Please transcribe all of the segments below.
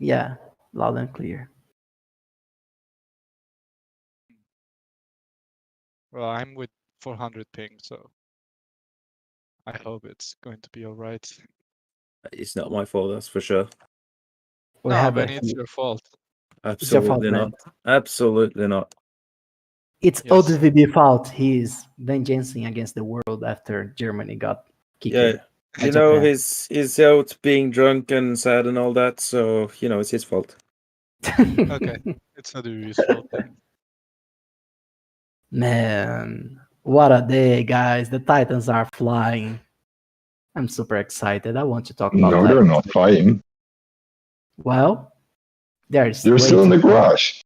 Yeah, loud and clear. Well, I'm with 400 ping, so I hope it's going to be all right. It's not my fault, that's for sure. We No, have Benny, it's your fault. It's your fault, Absolutely man. not. Absolutely not. It's Yes. ODVB fault. He's vengeancing against the world after Germany got kicked Yeah. by You know, Japan. he's out being drunk and sad and all that, so it's his fault. Okay, it's not Uru's fault then. Man, what a day, guys. The Titans are flying. I'm super excited. I want to talk about No, they're Titans. not flying. Well, there's You're still in the garage.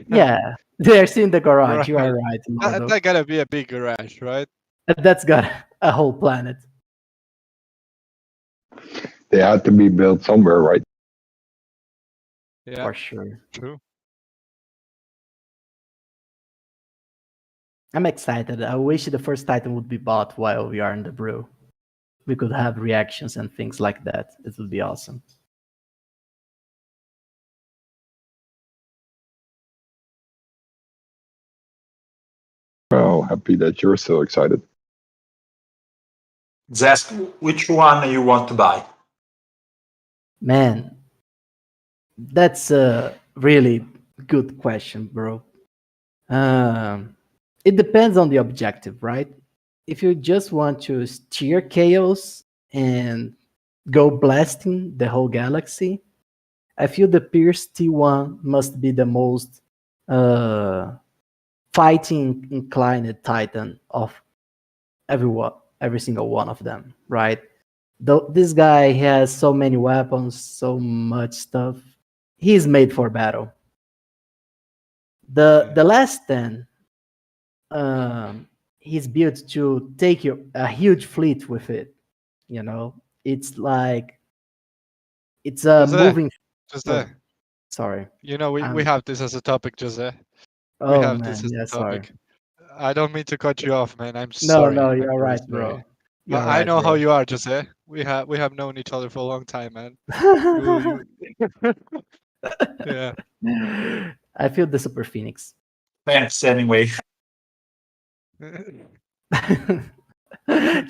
Yeah, they're still in the garage. You are Right. right, That, Lordo. that gotta be a big garage, right? That's got a whole planet. They had to be built somewhere, right? Yeah, For sure. true. I'm excited. I wish the first Titan would be bought while we are in the brew. We could have reactions and things like that. It would be awesome. Well, happy that you're so excited. Zest, which one you want to buy? Man, that's a really good question, bro. It depends on the objective, right? If you just want to steer chaos and go blasting the whole galaxy, I feel the Pierce T1 must be the most fighting inclined Titan of every single one of them, right? Though this guy has so many weapons, so much stuff. He's made for battle. The last 10, he's built to take a huge fleet with it. You know, it's like it's a Jose, moving. Jose, Oh, sorry. you know we have this as a topic, Jose. We Oh have man, this as yeah, a sorry. topic. I don't mean to cut you off, man. I'm No, sorry. no, I'm you're really right, bro. sorry. You're I right, know how bro. you are, Jose. We have known each other for a long time, man. You yeah. I feel the Super Phoenix. Thanks anyway. To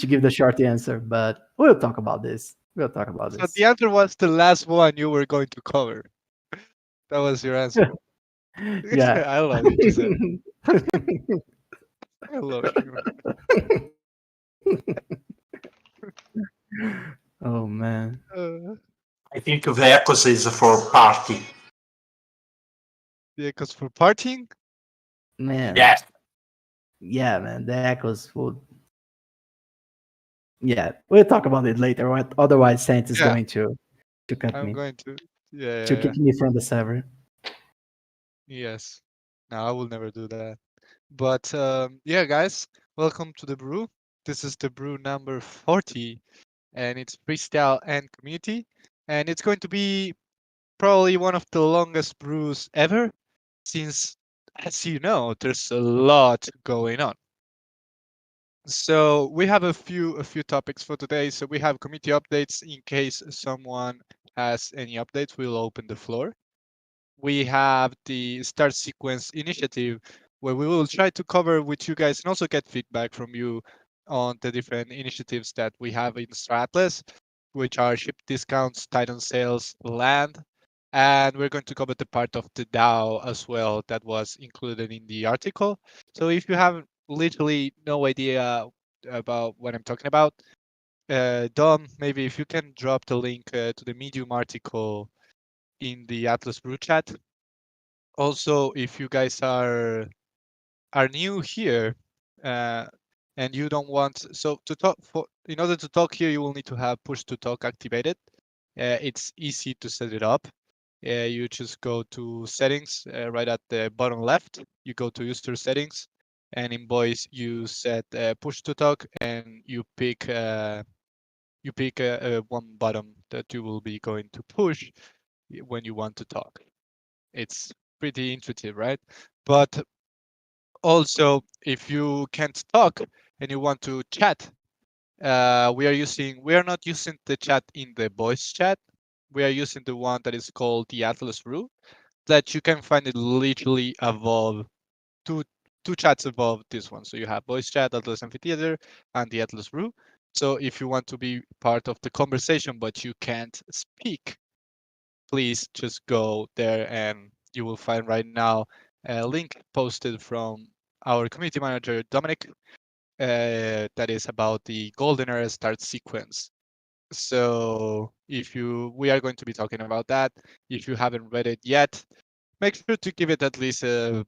give the short answer, but we'll talk about this. We'll talk about So this. the answer was the last one you were going to cover. That was your answer. Yeah. I love you, Jose. I love you. Oh man. I think the Echoes is for party. Yeah, because for partying, Man. Yes. Yeah, man. The echoes would. Yeah, we'll talk about it later. Otherwise, Saint is yeah, going to cut I'm me, going to. Yeah, to yeah, kick me from the server. yes. No, I will never do that. But yeah, guys, welcome to the brew. This is the brew number 40, and it's freestyle and community, and it's going to be probably one of the longest brews ever, since, as you know, there's a lot going on. So we have a few topics for today. So we have community updates in case someone has any updates. We'll open the floor. We have the start sequence initiative, where we will try to cover with you guys and also get feedback from you on the different initiatives that we have in Star Atlas, which are ship discounts, Titan sales, land, and we're going to cover the part of the DAO as well that was included in the article. So if you have literally no idea about what I'm talking about, Dom, maybe if you can drop the link to the Medium article in the Atlas Brew chat. Also, if you guys are new here and you don't want, so to talk, in order to talk here, you will need to have push to talk activated. It's easy to set it up. You just go to settings right at the bottom left. You go to user settings, and in voice you set push to talk, and you pick one button that you will be going to push when you want to talk. It's pretty intuitive, right? But also, if you can't talk and you want to chat, we are not using the chat in the voice chat, we are using the one that is called the Atlas Brew, that you can find it literally above two chats above this one. So you have voice chat, Atlas Amphitheater, and the Atlas Brew. So if you want to be part of the conversation but you can't speak, please just go there and you will find right now a link posted from our community manager Dominic that is about the Golden Era start sequence. So we are going to be talking about that. If you haven't read it yet, make sure to give it at least a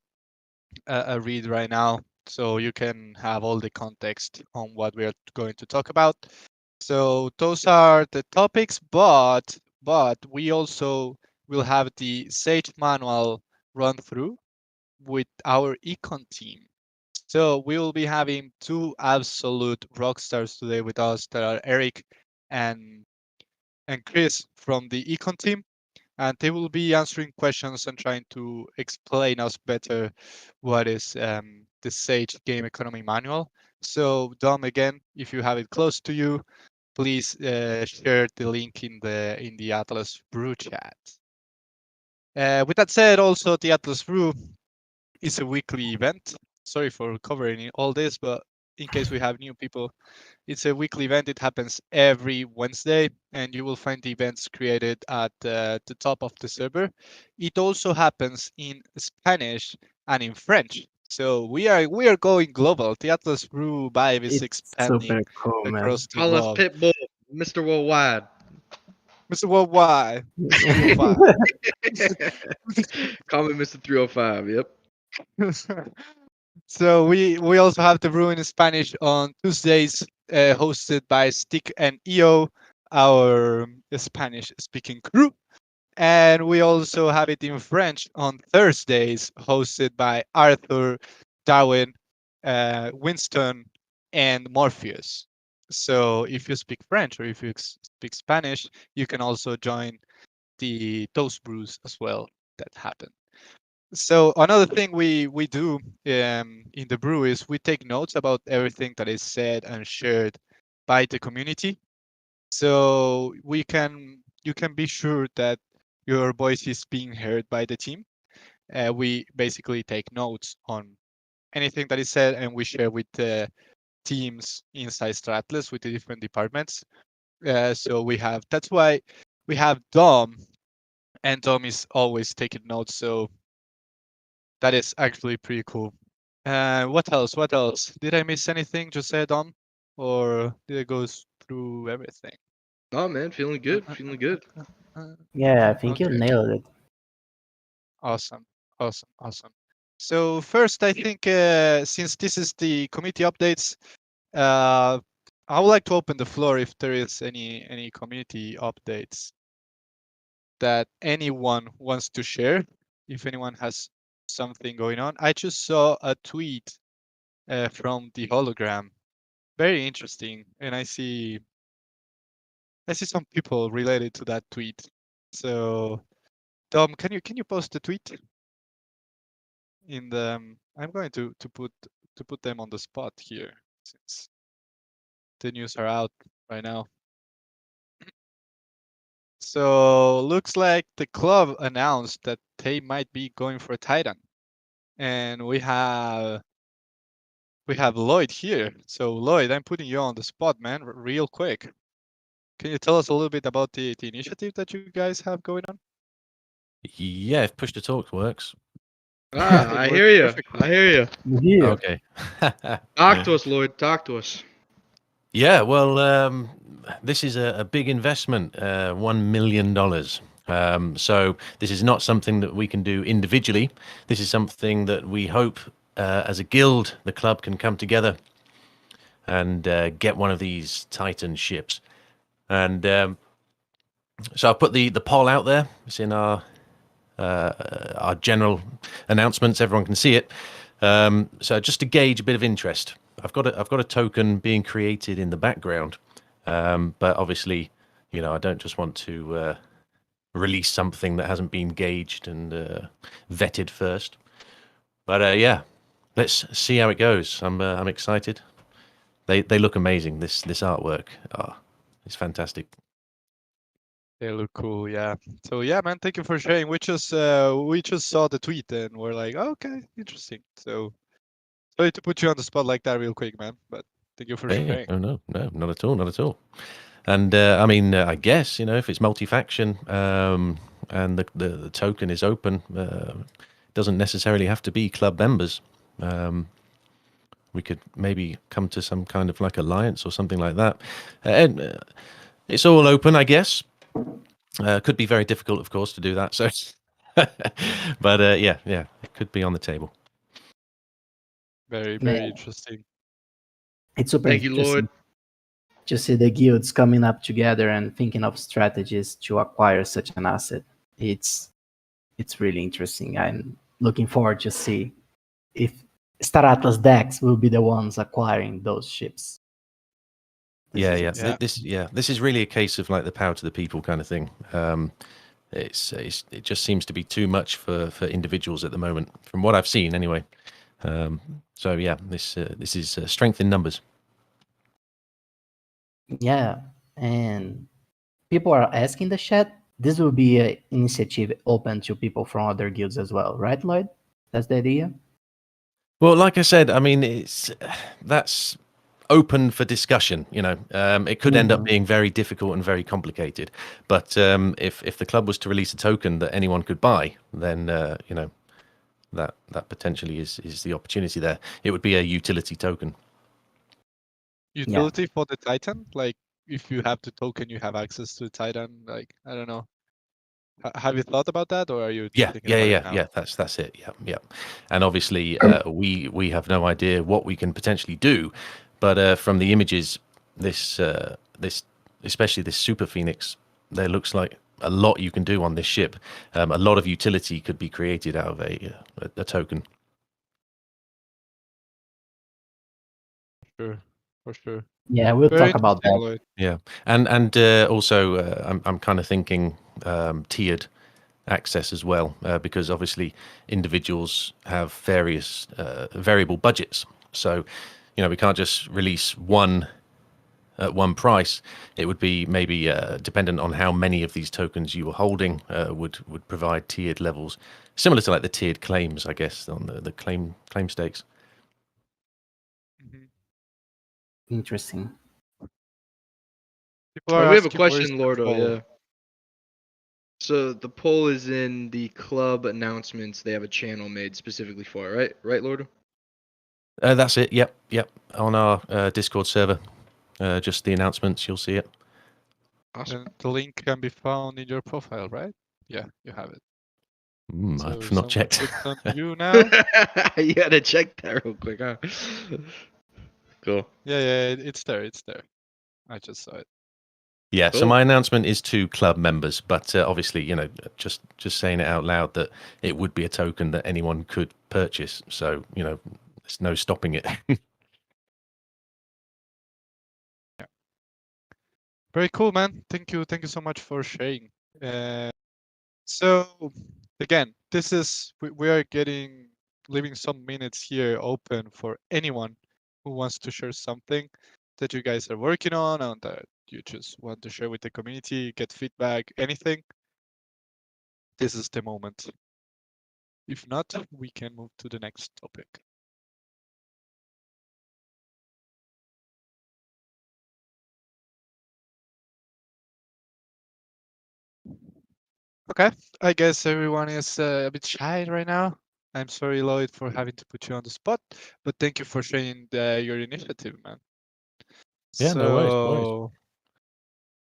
read right now so you can have all the context on what we are going to talk about. So those are the topics, but we also will have the Sage manual run through with our econ team. So we will be having two absolute rock stars today with us that are Eric and Chris from the econ team, and they will be answering questions and trying to explain us better what is the Sage Game Economy Manual. So Dom, again, if you have it close to you, please share the link in the Atlas Brew chat. With that said, also the Atlas Brew is a weekly event. Sorry for covering all this, but in case we have new people, it's a weekly event. It happens every Wednesday, and you will find the events created at the top of the server. It also happens in Spanish and in French. So we are going global. The Atlas Brew vibe is It's expanding super cool, man. across the Call us globe. Pitbull, Mr. Worldwide. Mr. Worldwide, Mr. 305. Call me Mr. 305. Yep. So we also have the Brew in Spanish on Tuesdays, hosted by Stick and EO, our Spanish speaking crew. And we also have it in French on Thursdays, hosted by Arthur, Darwin, Winston, and Morpheus. So if you speak French or if you speak Spanish, you can also join the Toast Brews as well that happen. So another thing we do in the brew is we take notes about everything that is said and shared by the community. So you can be sure that your voice is being heard by the team. We basically take notes on anything that is said and we share with the teams inside Stratlas with the different departments. So that's why we have Dom, and Dom is always taking notes. So that is actually pretty cool. What else? What else? Did I miss anything, Jose, Dom? Or did it go through everything? Oh man, feeling good. Feeling good. Yeah, I think you Okay. nailed it. Awesome. Awesome. Awesome. So first, I think since this is the committee updates, I would like to open the floor if there is any community updates that anyone wants to share. If anyone has something going on, I just saw a tweet from the hologram. Very interesting, and I see some people related to that tweet. So, Dom, can you post the tweet in the? I'm going to put them on the spot here since the news are out right now. So looks like the club announced that they might be going for a Titan, and we have Lloyd here. So Lloyd, I'm putting you on the spot, man, real quick. Can you tell us a little bit about the initiative that you guys have going on? Yeah, if push to talk works. Ah, It I works hear you. perfectly. I hear you. Yeah. Okay. Talk to us, Lloyd. Talk to us. Yeah, well, this is a big investment, $1 million. So this is not something that we can do individually. This is something that we hope, as a guild, the club can come together and get one of these Titan ships. And so I put the poll out there. It's in our general announcements. Everyone can see it. So just to gauge a bit of interest, I've got a token being created in the background, but obviously, I don't just want to release something that hasn't been gauged and vetted first. But yeah, let's see how it goes. I'm excited. They look amazing. This artwork, it's fantastic. They look cool, yeah. So yeah, man, thank you for sharing. We just saw the tweet and we're like, okay, interesting. So sorry to put you on the spot like that real quick, man, but thank you for Hey, sharing. no, not at all, not at all. And I mean, I guess if it's multi-faction and the token is open, doesn't necessarily have to be club members. We could maybe come to some kind of like alliance or something like that. And it's all open, I guess. Could be very difficult, of course, to do that. So, but yeah, it could be on the table. Very, very Man, interesting. it's super Thank you, interesting Lloyd. to see the guilds coming up together and thinking of strategies to acquire such an asset. It's really interesting. I'm looking forward to see if Star Atlas decks will be the ones acquiring those ships. This is exciting. This is really a case of like the power to the people kind of thing. It just seems to be too much for individuals at the moment, from what I've seen anyway. So yeah, this is strength in numbers. Yeah, and people are asking the chat. This will be an initiative open to people from other guilds as well, right, Lloyd? That's the idea. Well, like I said, I mean, that's open for discussion. It could end up being very difficult and very complicated. But if the club was to release a token that anyone could buy, then that potentially is the opportunity there. It would be a utility token. Utility for the Titan? Like if you have the token, you have access to the Titan. Like I don't know. Have you thought about that, or are you just thinking about it now? Yeah. That's it. Yeah. And obviously, we have no idea what we can potentially do, but from the images, this especially this Super Phoenix, there looks like a lot you can do on this ship. A lot of utility could be created out of a token. Sure, for sure. Yeah, we'll Very talk about interesting, that. Lloyd. Yeah, and also I'm kind of thinking tiered access as well, because obviously individuals have various variable budgets. So, we can't just release one at one price. It would be maybe dependent on how many of these tokens you were holding would provide tiered levels, similar to like the tiered claims, I guess, on the claim stakes. Mhm. Interesting. People are We have a asking where is question, the Lordo. poll? Yeah. So the poll is in the club announcements. They have a channel made specifically for it, right? Right, Lordo? That's it. Yep. On our Discord server, just the announcements. You'll see it. Awesome. And the link can be found in your profile, right? Yeah, you have it. So I've not someone checked. clicks on you now. You gotta check that real quick, huh? Cool. Yeah, it's there. It's there. I just saw it. Yeah, so Cool. my announcement is to club members, but obviously, just saying it out loud that it would be a token that anyone could purchase. So, there's no stopping it. Yeah. Very cool, man. Thank you so much for sharing. So again, this is we are leaving some minutes here open for anyone who wants to share something that you guys are working on and that you just want to share with the community, get feedback, anything. This is the moment. If not, we can move to the next topic. Okay, I guess everyone is a bit shy right now. I'm sorry, Lloyd, for having to put you on the spot, but thank you for sharing your initiative, man. Yeah, no worries.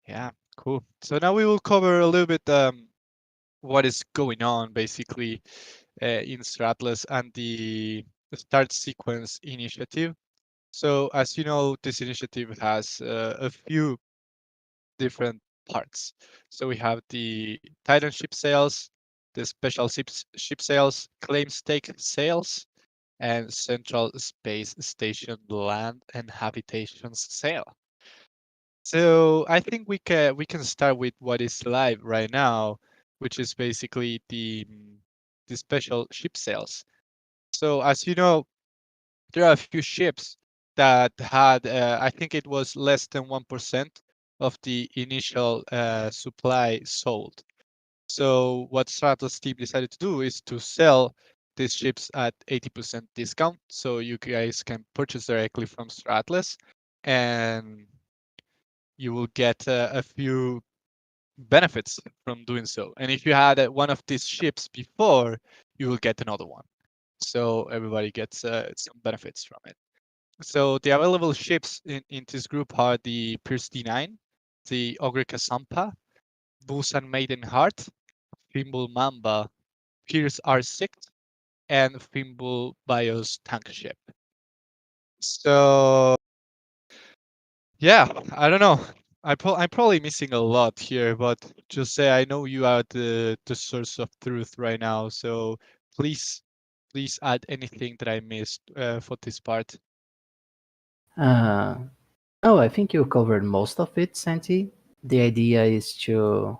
Yeah, cool. So now we will cover a little bit what is going on basically in Stratlas and the Start Sequence initiative. So as you know, this initiative has a few different parts. So we have the Titan ship sales, the special ship sales, claim stake sales, and Central Space Station land and habitations sale. So I think we can start with what is live right now, which is basically the special ship sales. So as you know, there are a few ships that had I think it was less than 1% of the initial supply sold. So what Stratos team decided to do is to sell these ships at 80% discount, so you guys can purchase directly from Stratlas, and you will get a few benefits from doing so. And if you had one of these ships before, you will get another one. So everybody gets some benefits from it. So the available ships in this group are the Pierce D9, the Ogrika Sampa, Busan Maiden Heart, Fimble Mamba, Pierce R6, and Fimble Bios tank ship. So yeah, I don't know. I'm probably missing a lot here, but just say I know you are the source of truth right now. So please add anything that I missed for this part. Oh, I think you covered most of it, Santi. The idea is to.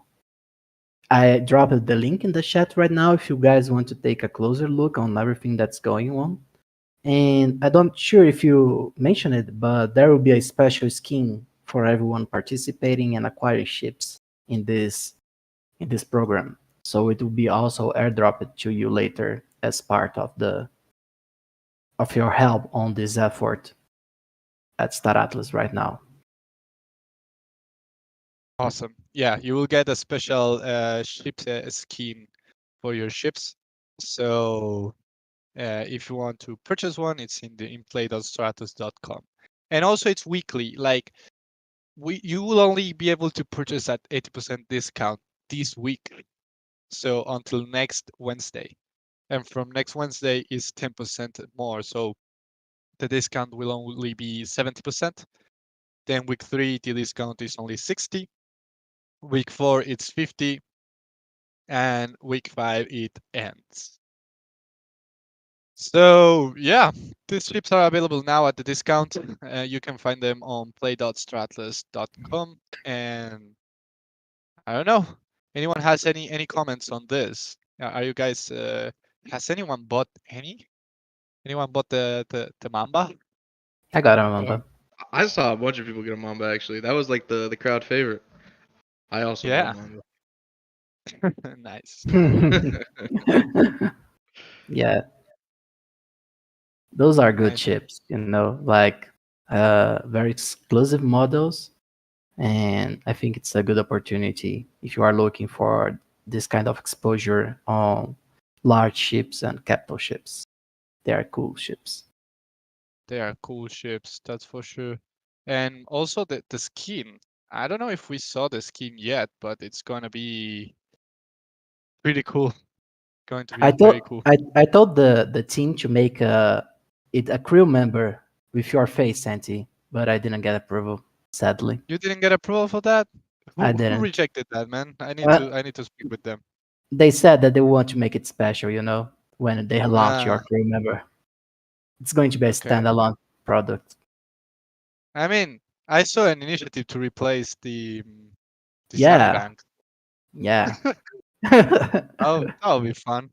I dropped the link in the chat right now if you guys want to take a closer look on everything that's going on. And I'm not sure if you mentioned it, but there will be a special scheme for everyone participating and acquiring ships in this program. So it will be also airdropped to you later as part of your help on this effort at Star Atlas right now. Awesome. Yeah, you will get a special ship scheme for your ships. So if you want to purchase one, it's in the inplay.stratus.com. And also it's weekly. Like you will only be able to purchase at 80% discount this week. So until next Wednesday. And from next Wednesday is 10% more. So the discount will only be 70%. Then week 3, the discount is only 60. Week 4, it's 50. And week 5, it ends. So yeah, these ships are available now at the discount. You can find them on play.stratlas.com. And I don't know, anyone has any comments on this? Are you guys, has anyone bought any? Anyone bought the Mamba? I got a Mamba. I saw a bunch of people get a Mamba actually. That was like the crowd favorite. I also bought Yeah. a Mamba. Nice. Yeah, those are good Nice. chips, like very exclusive models. And I think it's a good opportunity if you are looking for this kind of exposure on large ships and capital ships. They are cool ships. They are cool ships, that's for sure. And also the skin. I don't know if we saw the skin yet, but it's gonna be pretty cool. Going to be I very thought cool. I told the team to make it a crew member with your face, Santi, but I didn't get approval, sadly. You didn't get approval for that? I Who didn't. rejected that, man? I need Uh, to speak with them. They said that they want to make it special, when they launch your Ah, crew member. It's going to be a okay. standalone product. I mean, I saw an initiative to replace the Sunny Yeah, Bank. yeah. Oh, that'll be fun.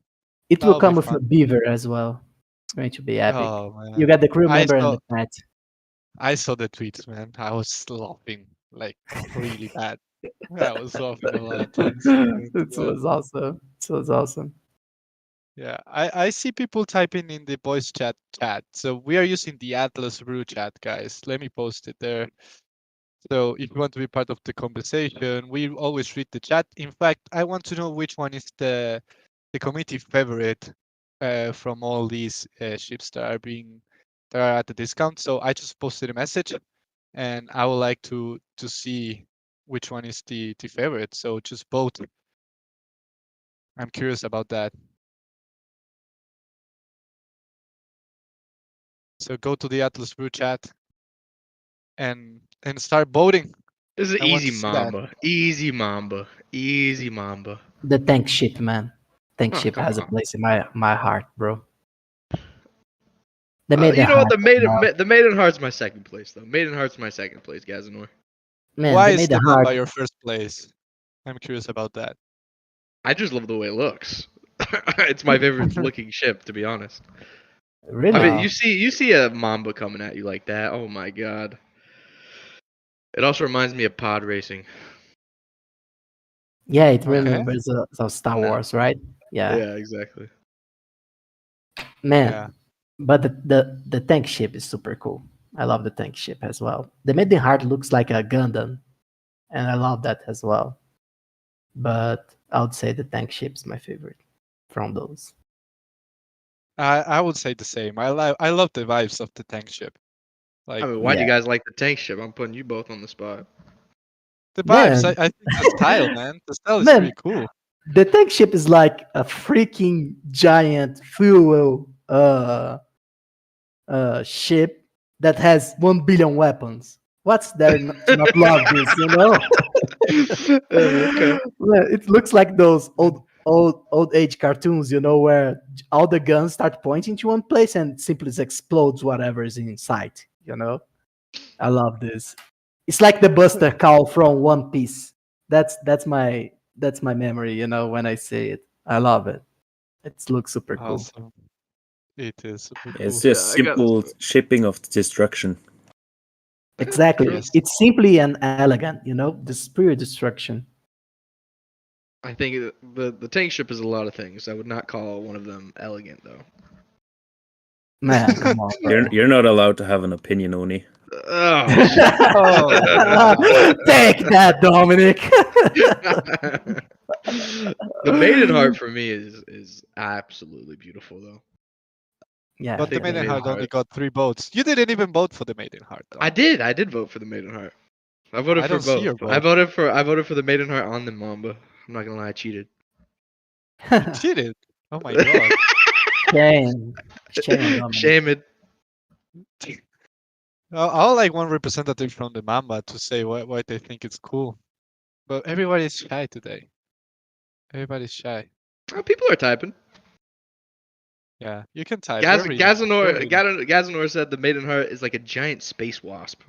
It will That'll be come with a fun. beaver as well. It's going to be epic. Oh You man. get the crew I member and saw the pet. I saw the tweets, man. I was laughing like really bad. I was laughing a lot of times. It was awesome. It was awesome. Yeah, I see people typing in the voice chat. So we are using the Atlas Brew chat, guys. Let me post it there. So if you want to be part of the conversation, we always read the chat. In fact, I want to know which one is the committee favorite from all these ships that are at the discount. So I just posted a message, and I would like to see which one is the favorite. So just vote. I'm curious about that. So go to the Atlas Brew chat and start voting. This is I want easy to see that. Mamba. Easy Mamba. Easy Mamba. The tank ship, man. Tank Oh, ship come has a on. place in my heart, bro. They made You the know what? heart. The Maiden Heart's my second place, though. Maiden Heart's my second place, Gazanor. Man, Why they is made the the heart. Mamba your first place? I'm curious about that. I just love the way it looks. It's my favorite looking ship, to be honest. Really? I mean, Wow. you see a Mamba coming at you like that. Oh my god. It also reminds me of pod racing. Yeah, it Okay. remembers of Star Yeah. Wars, right? Yeah, Yeah, exactly. man. Yeah. But the tank ship is super cool. I love the tank ship as well. The Maiden Heart looks like a Gundam, and I love that as well. But I would say the tank ship is my favorite from those. I would say the same. I love the vibes of the tank ship. I Like mean, why do you Yeah. guys like the tank ship? I'm putting you both on the spot. the vibes. Man, I think the style, man. The style is man, pretty cool. the tank ship is like a freaking giant fuel ship that has 1 billion weapons. What's there to not love this, you know? Okay. Well, it looks like those old age cartoons, you know, where all the guns start pointing to one place and simply explodes whatever is in sight, you know? I love this. It's like the Buster Call from One Piece. That's my memory, you know, when I say it. I love it. It looks super cool. Awesome. It is super cool. It's just Yeah, I got- simple shipping of destruction. Exactly. Yes. It's simply and elegant, you know, the pure destruction. I think the tank ship is a lot of things. I would not call one of them elegant though. Man, come on, bro. You're not allowed to have an opinion, Oni. Oh. Take that, Dominic. The Maiden Heart for me is absolutely beautiful though. Yeah, But the think the Maiden Maiden Heart only Heart- got 3 votes. You didn't even vote for the Maiden Heart, though. I did vote for the Maiden Heart. I voted I for don't see both. your vote. I voted for the Maiden Heart on the Mamba. I'm not gonna lie, I cheated. You cheated. Oh my god. Shame. Shame on Dominic. Shame it. I'll like one representative from the Mamba to say why they think it's cool. But everybody's shy today. Everybody's shy. Oh, people are typing. Yeah, you can type. We're reading. We're reading. Gazanor said the Maiden Heart is like a giant space wasp.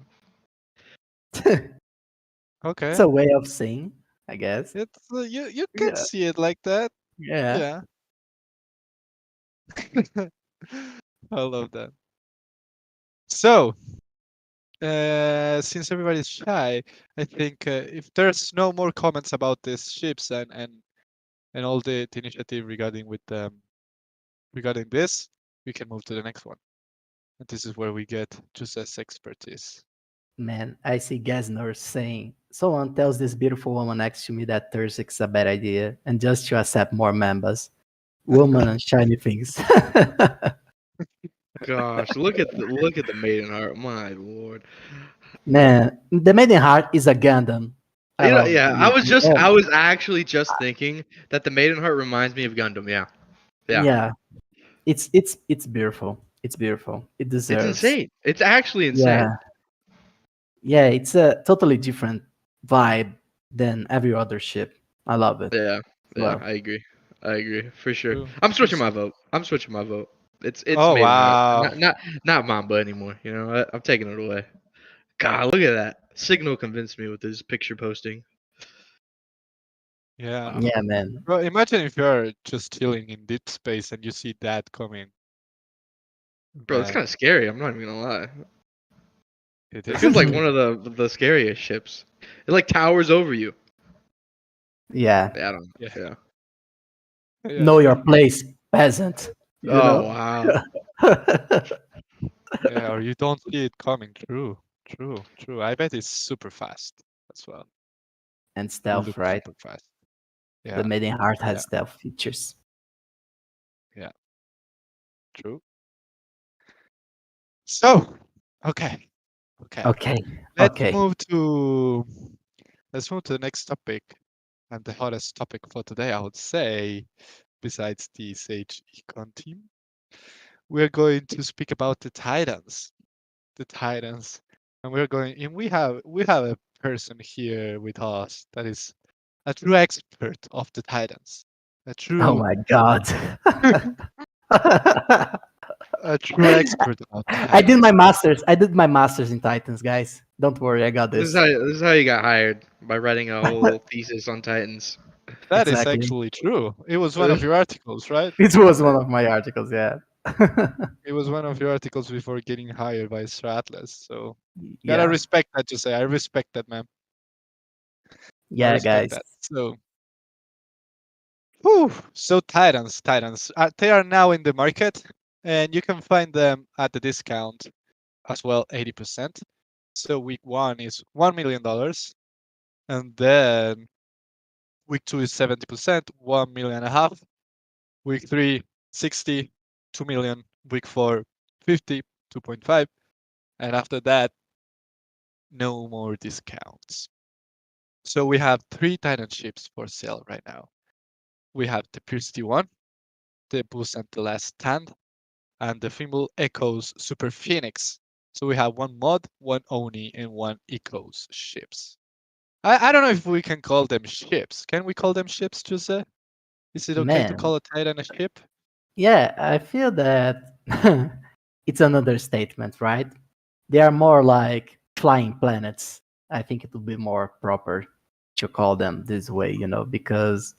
Okay. It's a way of saying, I guess. It's you can Yeah. see it like that. Yeah. Yeah. I love that. So, since everybody's shy, I think if there's no more comments about these ships and all the initiative regarding this, we can move to the next one. And this is where we get Jose's expertise. Man, I see Gesner saying, someone tells this beautiful woman next to me that Thursday's a bad idea and just to accept more members. Woman and shiny things. Gosh, look at the Maiden Heart. My lord. Man, the Maiden Heart is a Gundam. You know, love yeah, the- I was actually just thinking that the Maiden Heart reminds me of Gundam. Yeah. Yeah. It's beautiful. It's beautiful. It It's deserves. insane. It's actually insane. Yeah, it's a totally different vibe than every other ship. I love it. Yeah, Wow. I agree. I agree for sure. True. I'm switching my vote. It's Oh, Maiden wow. Heart. Not Mamba anymore. You know, I'm taking it away. God, look at that. Signal convinced me with his picture posting. Yeah. Yeah, man. Bro, imagine if you're just chilling in deep space and you see that coming. Bro, it's That- kind of scary. I'm not even gonna lie. it It is feels like scary. one of the scariest ships. It like towers over you. Yeah. Yeah, I don't. Yeah. Yeah. Yeah. Know your place, peasant. You Oh know? wow. Yeah, or you don't see it coming. True. I bet it's super fast as well. And It stealth, looks right? super fast. Yeah, The Maiden Heart has Yeah. stealth features. true. So, okay. Okay. Let's Okay. move to the next topic, and the hottest topic for today, I would say, besides the Sage Econ team, we're going to speak about the Titans. And we have a person here with us that is a true expert of the Titans. A Oh true my god. a true expert about I did my masters. I did my masters in Titans, guys. Don't worry, I got This this. is how you got hired, by writing a whole thesis on Titans. That is Exactly. actually true. It was one of your articles, right? It was one of my articles, yeah. It was one of your articles before getting hired by Sir Atlas. So gotta Yeah, respect that, Jose. I respect that, man. I yeah, respect guys. that. So, whew, so Titans, they are now in the market, and you can find them at the discount as well, 80%. So week 1 is $1 million, and then week 2 is 70%, 1.5 million. Week 3, 60, 2 million. Week 4, 50, 2.5, and after that, no more discounts. So we have 3 Titan ships for sale right now. We have the Pierce T1, the Boost and the Last Stand, and the Female Echoes Super Phoenix. So we have 1 mod, 1 Oni, and 1 Echoes ships. I don't know if we can call them ships. Can we call them ships, Jose? Is it okay to Man, call a Titan a ship? yeah, I feel that it's an understatement, right? They are more like flying planets. I think it would be more proper to call them this way, because,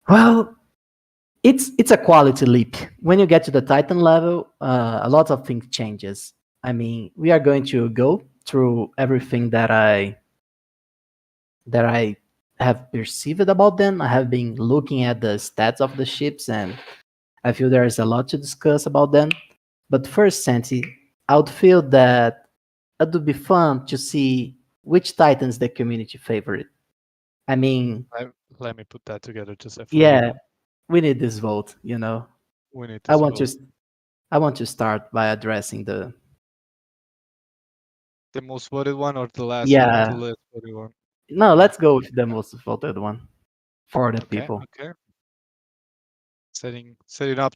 well, it's a quality leap. When you get to the Titan level, a lot of things changes. I mean, we are going to go through everything that I have perceived about them. I have been looking at the stats of the ships, and I feel there is a lot to discuss about them. But first, Santi, I would feel that it would be fun to see which Titans the community favorite. I mean, Let me put that together, Jose, for you. yeah, we need this vote. We need I this want to vote. I want to start by addressing the The most voted one or the last yeah. the least voted one? No, Okay. let's go with the most voted one for the Okay. people. Okay. Setting up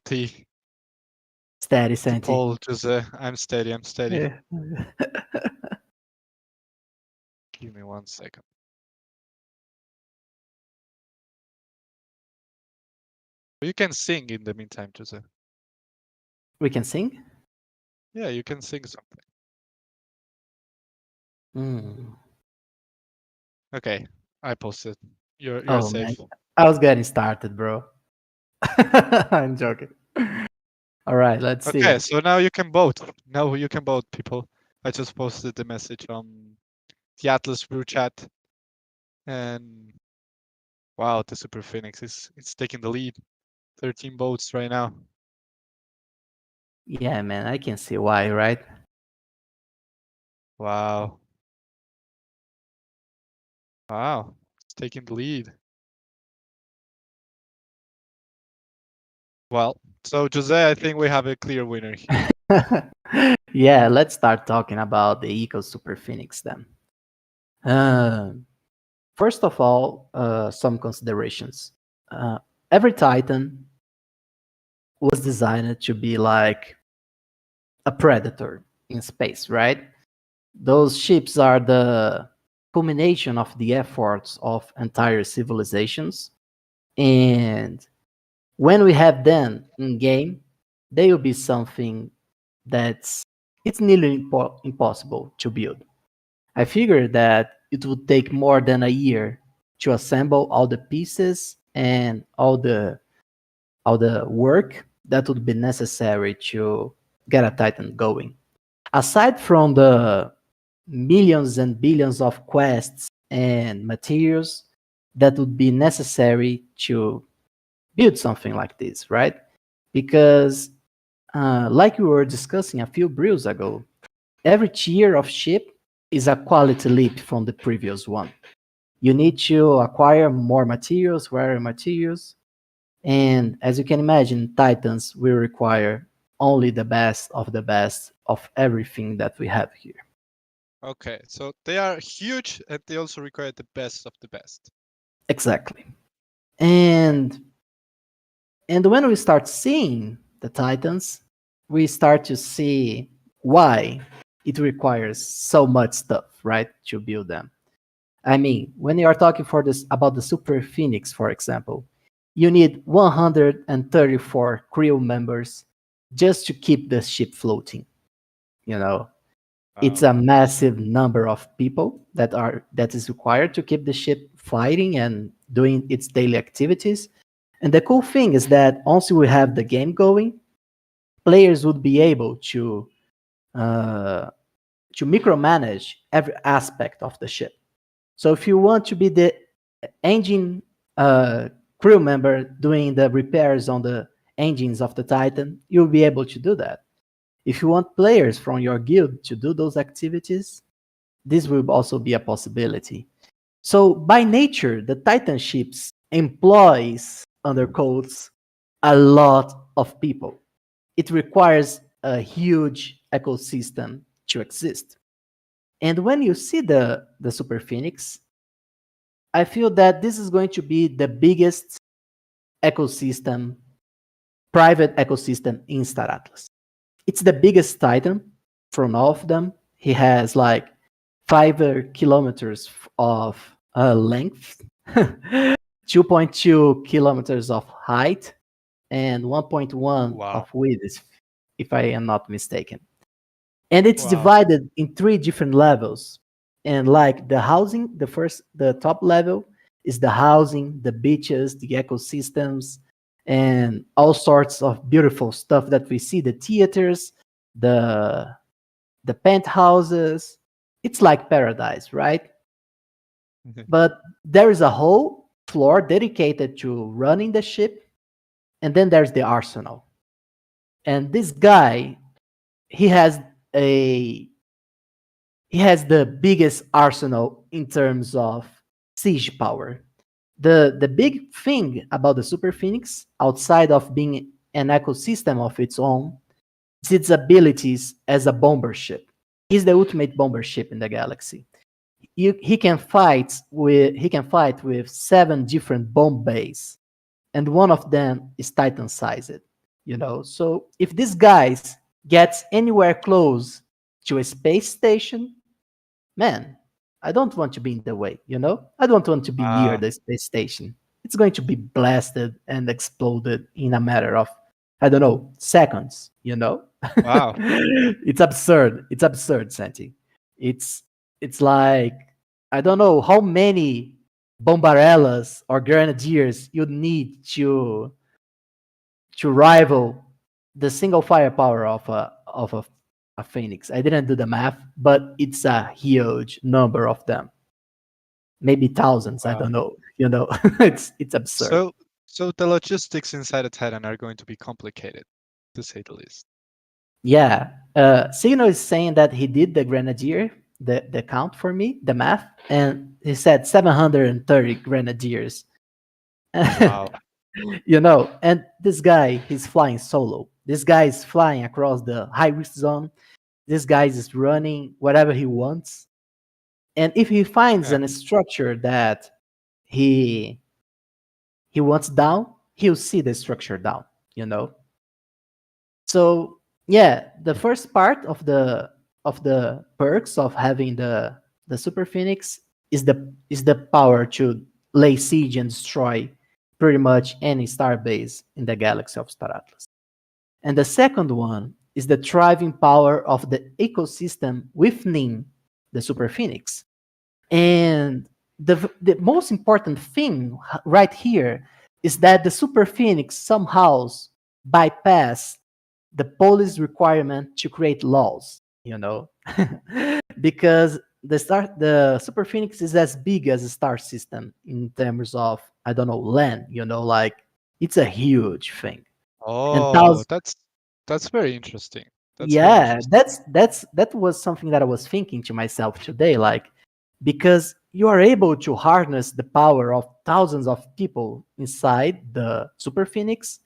Steady, the Santi. poll, Jose. I'm steady. I'm steady. Yeah. Give me 1 second. You can sing in the meantime, Jose. We can sing. Yeah, you can sing something. Hmm. Okay, I posted. You're Oh man, safe. I was getting started, bro. I'm joking. All right, let's Okay, see. so now you can vote. Now you can vote, people. I just posted the message on the Atlas Brew chat, and wow, the Super Phoenix is it's taking the lead. 13 votes right now. Yeah, man, I can see why, right? Wow. Wow. It's taking the lead. Well, so Jose, I think we have a clear winner here. Yeah, let's start talking about the Eco Super Phoenix then. Uh, First of all, some considerations. Uh, every Titan was designed to be like a predator in space, right? Those ships are the culmination of the efforts of entire civilizations. And when we have them in game, they will be something that's it's nearly impossible to build. I figured that it would take more than a year to assemble all the pieces and all the work that would be necessary to get a Titan going. Aside from the millions and billions of quests and materials that would be necessary to build something like this, right? Because, like we were discussing a few brews ago, every tier of ship is a quality leap from the previous one. You need to acquire more materials, rare materials, and as you can imagine, Titans will require only the best of everything that we have here. Okay, so they are huge and they also require the best of the best. Exactly. And when we start seeing the Titans, we start to see why it requires so much stuff, right, to build them. I mean, when you are talking for this about the Super Phoenix, for example, you need 134 crew members just to keep the ship floating. You know, it's Wow. a massive number of people that is required to keep the ship fighting and doing its daily activities. And the cool thing is that once we have the game going, players would be able uh, to micromanage every aspect of the ship. So if you want to be the engine crew member doing the repairs on the engines of the Titan, you'll be able to do that. If you want players from your guild to do those activities, this will also be a possibility. So by nature, the Titan ships employs, under quotes, a lot of people. It requires a huge ecosystem to exist. And when you see the Super Phoenix, I feel that this is going to be the biggest ecosystem, private ecosystem in Star Atlas. It's the biggest Titan from all of them. He has like 5 kilometers of length, 2.2 kilometers of height, and 1.1 Wow. of width, if I am not mistaken. And it's Wow. divided in 3 different levels. And like the housing, the top level is the housing, the beaches, the ecosystems, and all sorts of beautiful stuff that we see, the theaters, the penthouses. It's like paradise, right? But there is a whole floor dedicated to running the ship, and then there's the arsenal. And this guy, he has the biggest arsenal in terms of siege power. The big thing about the Super Phoenix, outside of being an ecosystem of its own, is its abilities as a bomber ship. He's the ultimate bomber ship in the galaxy. He can fight with 7 different bomb bays, and one of them is Titan sized. So if this guy gets anywhere close to a space station, man, I don't want to be in the way. I don't want to be near Wow. the space station. It's going to be blasted and exploded in a matter of, I don't know, seconds. Wow. It's absurd. It's absurd, Santi. It's like, I don't know how many bombarellas or grenadiers you'd need to rival the single firepower of a Phoenix. I didn't do the math, but it's a huge number of them. Maybe thousands. I Wow. don't know. It's absurd. So the logistics inside a Titan are going to be complicated, to say the least. Yeah. Signal is saying that he did the grenadier, the count for me, the math, and he said 730 grenadiers. Wow. And this guy, he's flying solo. This guy is flying across the high risk zone. This guy is running whatever he wants. And if he finds Yeah. a structure that he wants down, he'll see the structure down, So yeah, the first part of the perks of having the Super Phoenix is the power to lay siege and destroy pretty much any star base in the galaxy of Star Atlas. And the second one is the driving power of the ecosystem within the Super Phoenix. And the most important thing right here is that the Super Phoenix somehow bypass the police requirement to create laws, because the Super Phoenix is as big as a star system in terms of, I don't know, land, like it's a huge thing. And Oh, that's very interesting. That's very yeah, interesting. that was something that I was thinking to myself today, like, because you are able to harness the power of thousands of people inside the Super Phoenix,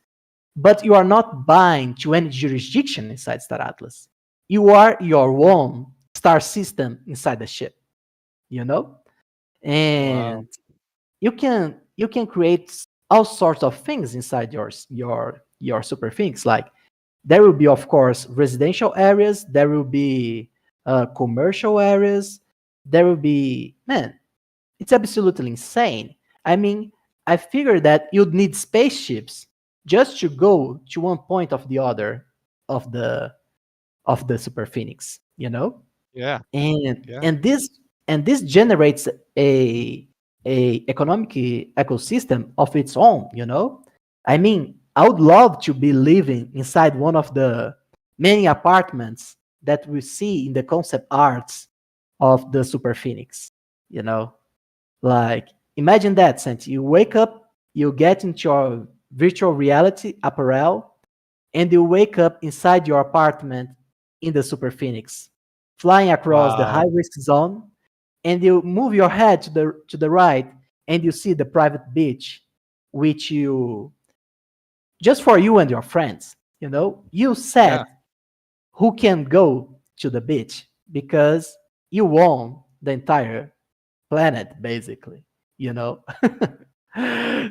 but you are not bind to any jurisdiction inside Star Atlas. You are your own star system inside the ship, Wow. and you can create all sorts of things inside your Super Phoenix. Like, there will be, of course, residential areas. There will be commercial areas. There will be, man, it's absolutely insane. I mean, I figured that you'd need spaceships just to go to one point of the other of the Super Phoenix, Yeah. and Yeah. this generates a economic ecosystem of its own. I mean, I would love to be living inside one of the many apartments that we see in the concept arts of the Super Phoenix. You know, like imagine that, Santi. You wake up, you get into your virtual reality apparel, and you wake up inside your apartment in the Super Phoenix, flying across the high Wow. risk zone, and you move your head to the right, and you see the private beach, which you just for you and your friends. You know, you Yeah. said who can go to the beach because you own the entire planet, basically. You know.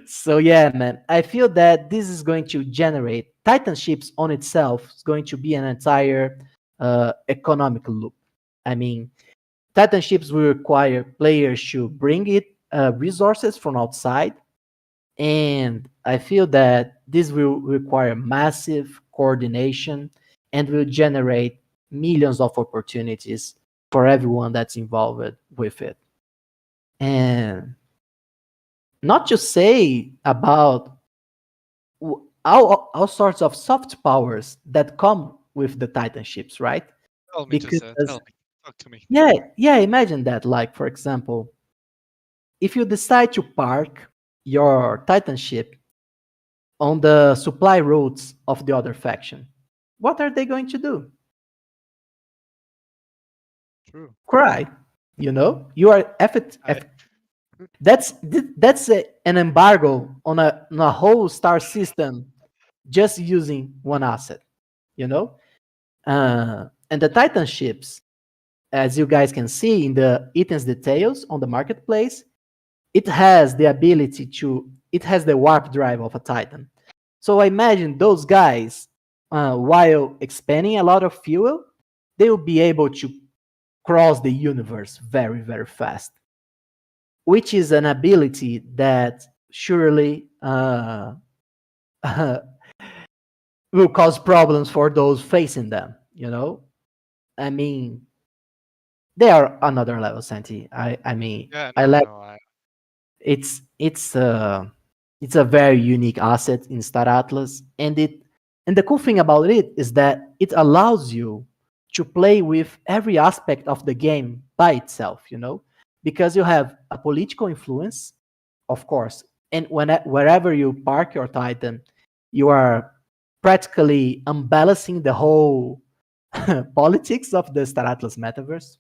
So yeah, man, I feel that this is going to generate titanships on itself. Is going to be an entire economic loop. I mean, titanships will require players to bring it resources from outside, and I feel that this will require massive coordination and will generate millions of opportunities for everyone that's involved with it. And not to say about all sorts of soft powers that come with the titanships, right? Tell me, Because Jose. Tell me. Talk to me. yeah, imagine that. Like for example, if you decide to park your titanship on the supply routes of the other faction, what are they going to do? True. Cry. You know, you are I, that's an embargo on a whole star system just using one asset. You know, and the Titan ships, as you guys can see in the items details on the marketplace, it has the ability to, it has the warp drive of a Titan. So I imagine those guys, while expending a lot of fuel, they will be able to cross the universe very, very fast, which is an ability that surely will cause problems for those facing them. You know, I mean, they are another level, Santi. I mean, yeah, I no, like no. it's it's a very unique asset in Star Atlas, and the cool thing about it is that it allows you to play with every aspect of the game by itself. You know, because you have a political influence, of course, and wherever you park your Titan, you are practically unbalancing the whole politics of the Star Atlas metaverse.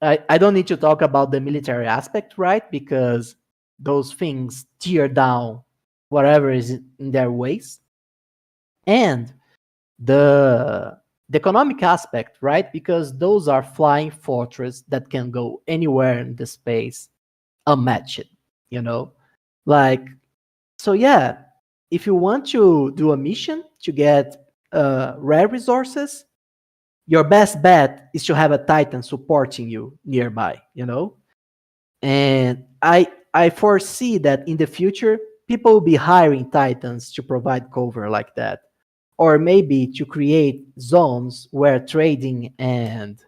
I don't need to talk about the military aspect, right? Because those things tear down whatever is in their ways. And the the economic aspect, right? Because those are flying fortress that can go anywhere in the space unmatched, you know? Like, so yeah, if you want to do a mission to get rare resources, your best bet is to have a Titan supporting you nearby, you know? And I foresee that in the future, people will be hiring Titans to provide cover like that. Or maybe to create zones where trading and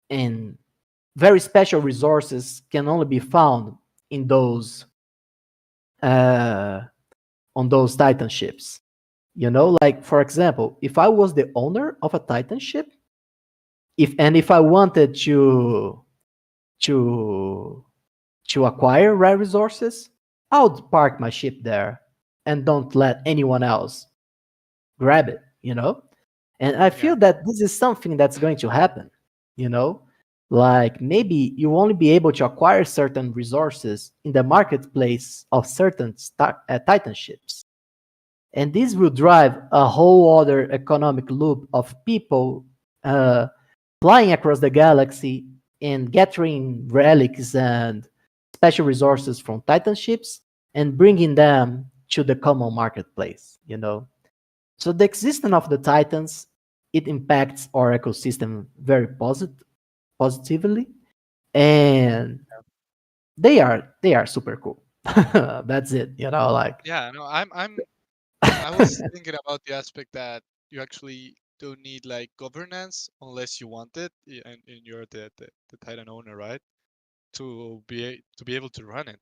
very special resources can only be found in those uh, on those Titan ships. You know, like for example, if I was the owner of a Titan ship, if I wanted to to acquire rare resources, I would park my ship there and don't let anyone else grab it, you know? And I Yeah. feel that this is something that's going to happen, you know? Like maybe you only be able to acquire certain resources in the marketplace of certain Titan ships. And this will drive a whole other economic loop of people uh, flying across the galaxy and gathering relics and special resources from Titan ships and bringing them to the common marketplace, you know. So the existence of the Titans, it impacts our ecosystem very positively, and they are super cool. That's it, you know, like Yeah, no, I was thinking about the aspect that you actually don't need like governance unless you want it, and you're the Titan owner, right? To be able to run it.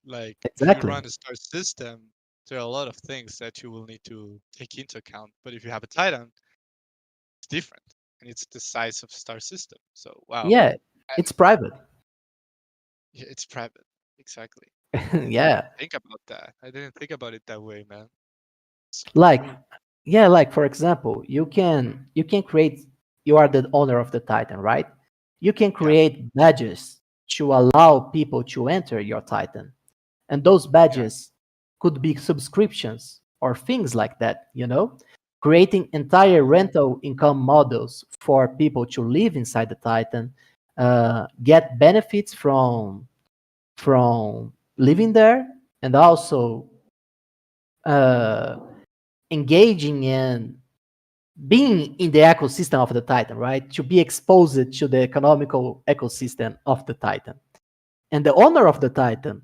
Like if you exactly. run a star system, there are a lot of things that you will need to take into account. But if you have a Titan, it's different, and it's the size of star system. So wow, Yeah, I- it's private. yeah, it's private, exactly. Yeah, Think about that. I didn't think about it that way, man. like yeah, like for example, you can create. You are the owner of the Titan, right? You can Yeah. create badges to allow people to enter your Titan, and those badges could be subscriptions or things like that. Creating entire rental income models for people to live inside the Titan, get benefits from living there, and also uh, engaging in being in the ecosystem of the Titan, right? To be exposed to the economical ecosystem of the Titan. And the owner of the Titan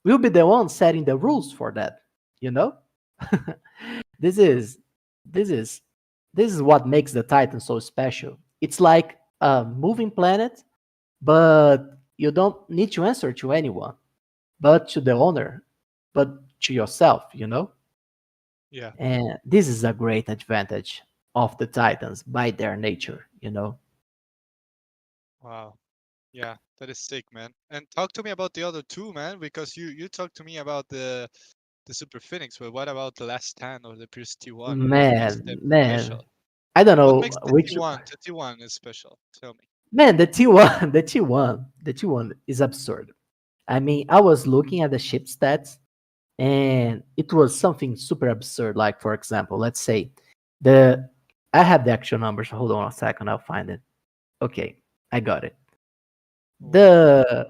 will be the one setting the rules for that, you know? this is this is this is what makes the Titan so special. It's like a moving planet, but you don't need to answer to anyone, but to the owner, but to yourself. Yeah. And this is a great advantage of the Titans by their nature. Wow. Yeah, that is sick, man. And talk to me about the other two, man, because you talked to me about the Super Phoenix, but what about the last stand or the Pierce T1? What makes Man, them man, special? I don't What know makes the which. T1? The T1 is special. Tell me. Man, the T1, the T1 is absurd. I mean, I was looking at the ship stats, and it was something super absurd. Like, for example, let's say the I have the actual numbers. Hold on a second, I'll find it. Okay, I got it. Oh, The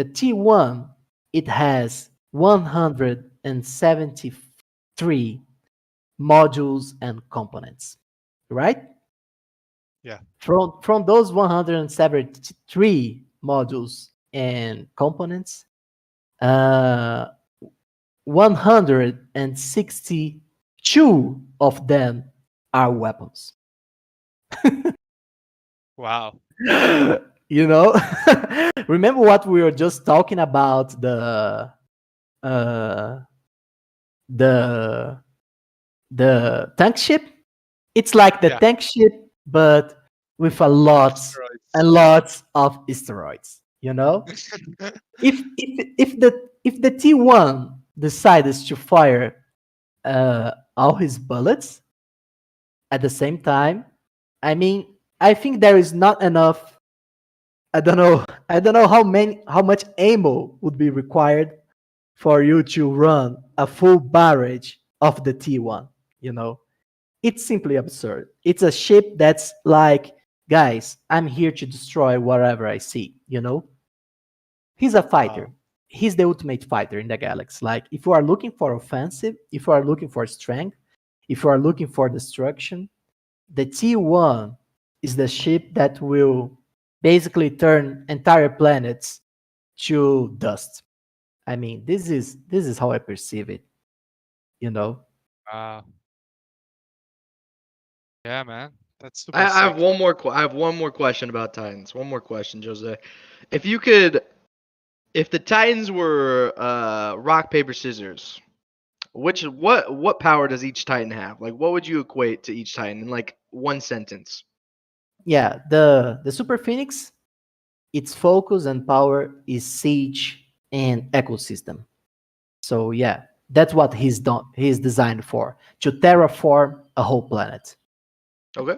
T1, it has 173 modules and components, right? yeah. From those 173 modules and components, uh, 162 of them are weapons. Wow. you know, remember what we were just talking about uh, the the tank ship? It's like the Yeah. tank ship, but with a lots Asteroids. and lots of asteroids. If the T1 decides to fire all his bullets at the same time, I mean, I think there is not enough. I don't know. I don't know how much ammo would be required for you to run a full barrage of the T1. You know, it's simply absurd. It's a ship that's like, guys, I'm here to destroy whatever I see. He's a fighter. Wow. He's the ultimate fighter in the galaxy. Like, if you are looking for offensive, if you are looking for strength, if you are looking for destruction, the T1 is the ship that will basically turn entire planets to dust. I mean, this is how I perceive it. You know. Wow. Yeah, man. That's I, super I have sick. one more. I have one more question about Titans. One more question, Jose. If you could, if the Titans were rock paper scissors, what power does each Titan have? Like, what would you equate to each Titan in like one sentence? Yeah, the Super Phoenix, its focus and power is siege and ecosystem. So yeah, that's what he's designed for, to terraform a whole planet. Okay.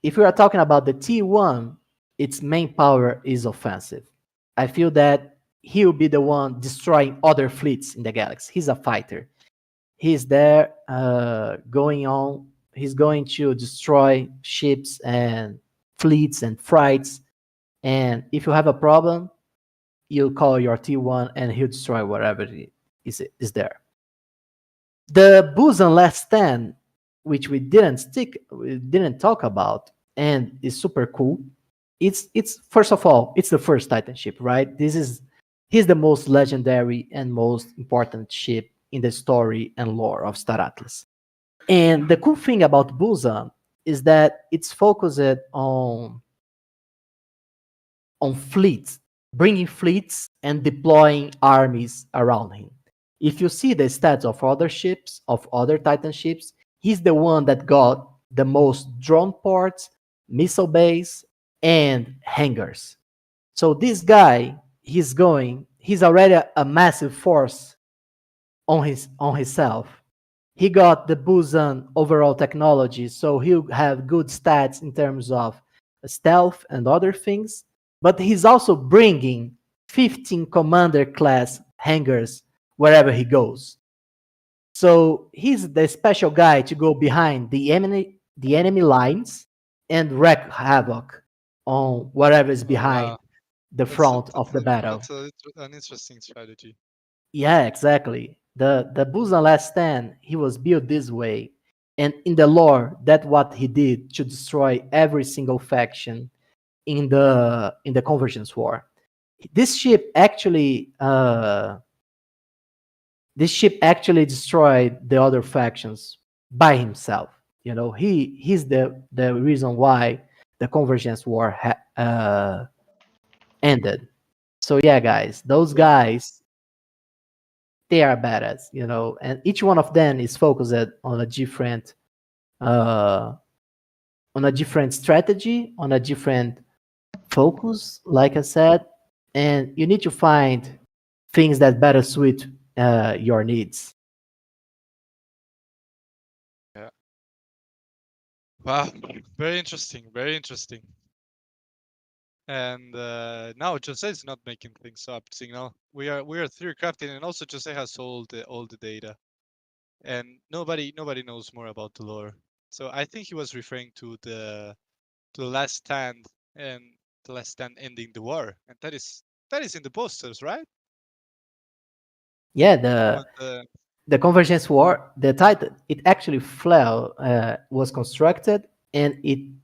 If we are talking about the T1, its main power is offensive. I feel that he'll be the one destroying other fleets in the galaxy. He's a fighter. He's there going on. He's going to destroy ships and fleets and freights. And if you have a problem, you call your T1 and he'll destroy whatever is there. The Busan Last Stand, which we didn't talk about, and is super cool. It's first of all, it's the first Titan ship, right? He's the most legendary and most important ship in the story and lore of Star Atlas. And the cool thing about Busan is that it's focused on fleets, bringing fleets and deploying armies around him. If you see the stats of other ships, of other Titan ships, he's the one that got the most drone ports, missile base, and hangars. So this guy, he's already a massive force on himself. He got the Busan overall technology, so he'll have good stats in terms of stealth and other things. But he's also bringing 15 commander class hangars wherever he goes. So he's the special guy to go behind the enemy lines and wreak havoc on whatever is behind Wow. the That's front of the battle. an interesting strategy. Yeah, exactly. The Busan Last Stand, he was built this way. And in the lore, that's what he did to destroy every single faction in the Convergence War. This ship actually destroyed the other factions by himself. You know, he's the reason why the Convergence War ended. So yeah, guys, those guys, they are badass, you know, and each one of them is focused uh, on a different strategy, on a different focus, like I said, and you need to find things that better suit your needs. Yeah. Wow. Very interesting. Very interesting. And now Jose is not making things up. Signal. We are theory crafting, and also Jose has all the data, and nobody knows more about the lore. So I think he was referring to the last stand and the last stand ending the war, and that is in the posters, right? Yeah, On the the Convergence War, the Titan, it actually was constructed, and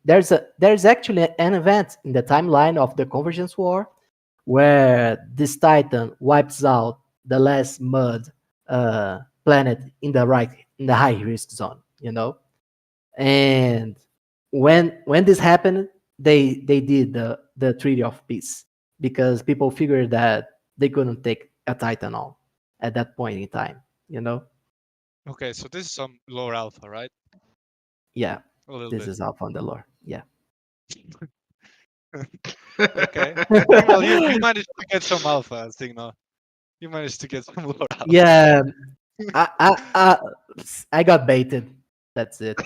there's actually an event in the timeline of the Convergence War where this Titan wipes out the last mud planet in the high risk zone, you know. And when this happened, they did the Treaty of Peace because people figured that they couldn't take a Titan on at that point in time, you know. Okay, so this is some lore alpha, right? Yeah, A little this bit. is Alpha on the lore. Yeah. Okay. Signal, you managed to get some alpha, Signal. You managed to get some lore alpha. Yeah, I, I, I, I got baited. That's it.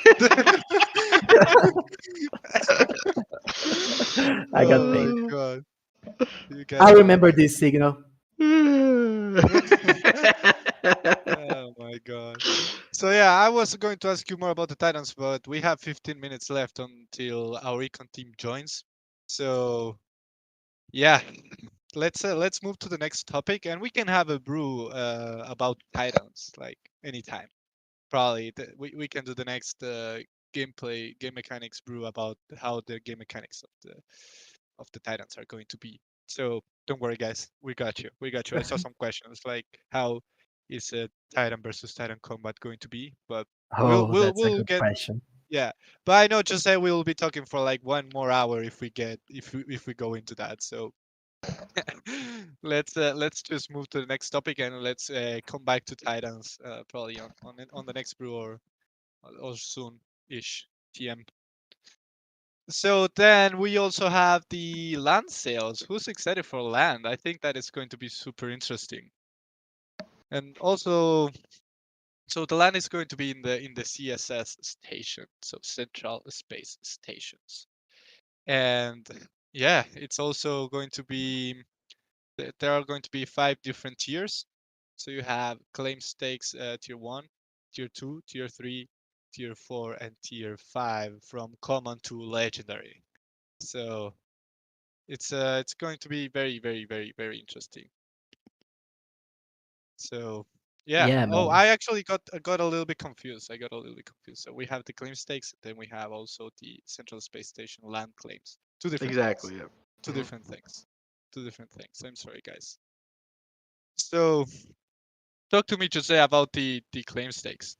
I got Oh my baited. god. You I guys got remember this signal. Oh my god. So yeah, I was going to ask you more about the Titans, but we have 15 minutes left until our econ team joins. So yeah, let's move to the next topic, and we can have a brew about Titans like anytime. Probably we can do the next game mechanics brew about how the game mechanics of the Titans are going to be. So don't worry, guys. We got you. We got you. I saw some questions like how is a Titan versus Titan combat going to be, but Oh, that's a we'll good get question. yeah. But I know Jose will be talking for like 1 more hour if if we go into that. So let's just move to the next topic and let's come back to Titans probably on the next brew or soon ish TM. So then we also have the land sales. Who's excited for land? I think that is going to be super interesting. And also, so the land is going to be in the CSS station, so Central Space Stations. And yeah, it's also going to be there are going to be 5 different tiers. So you have claim stakes tier 1, tier 2, tier 3, tier 4, and tier 5 from common to legendary. So it's going to be very interesting. So yeah. Yeah, Oh, man. I actually got a little bit confused. I got a little bit confused. So we have the claim stakes, then we have also the Central Space Station land claims. Two different Exactly. things. Yeah. Two Mhm. different things. Two different things. I'm sorry, guys. So talk to me, Jose, about the claim stakes.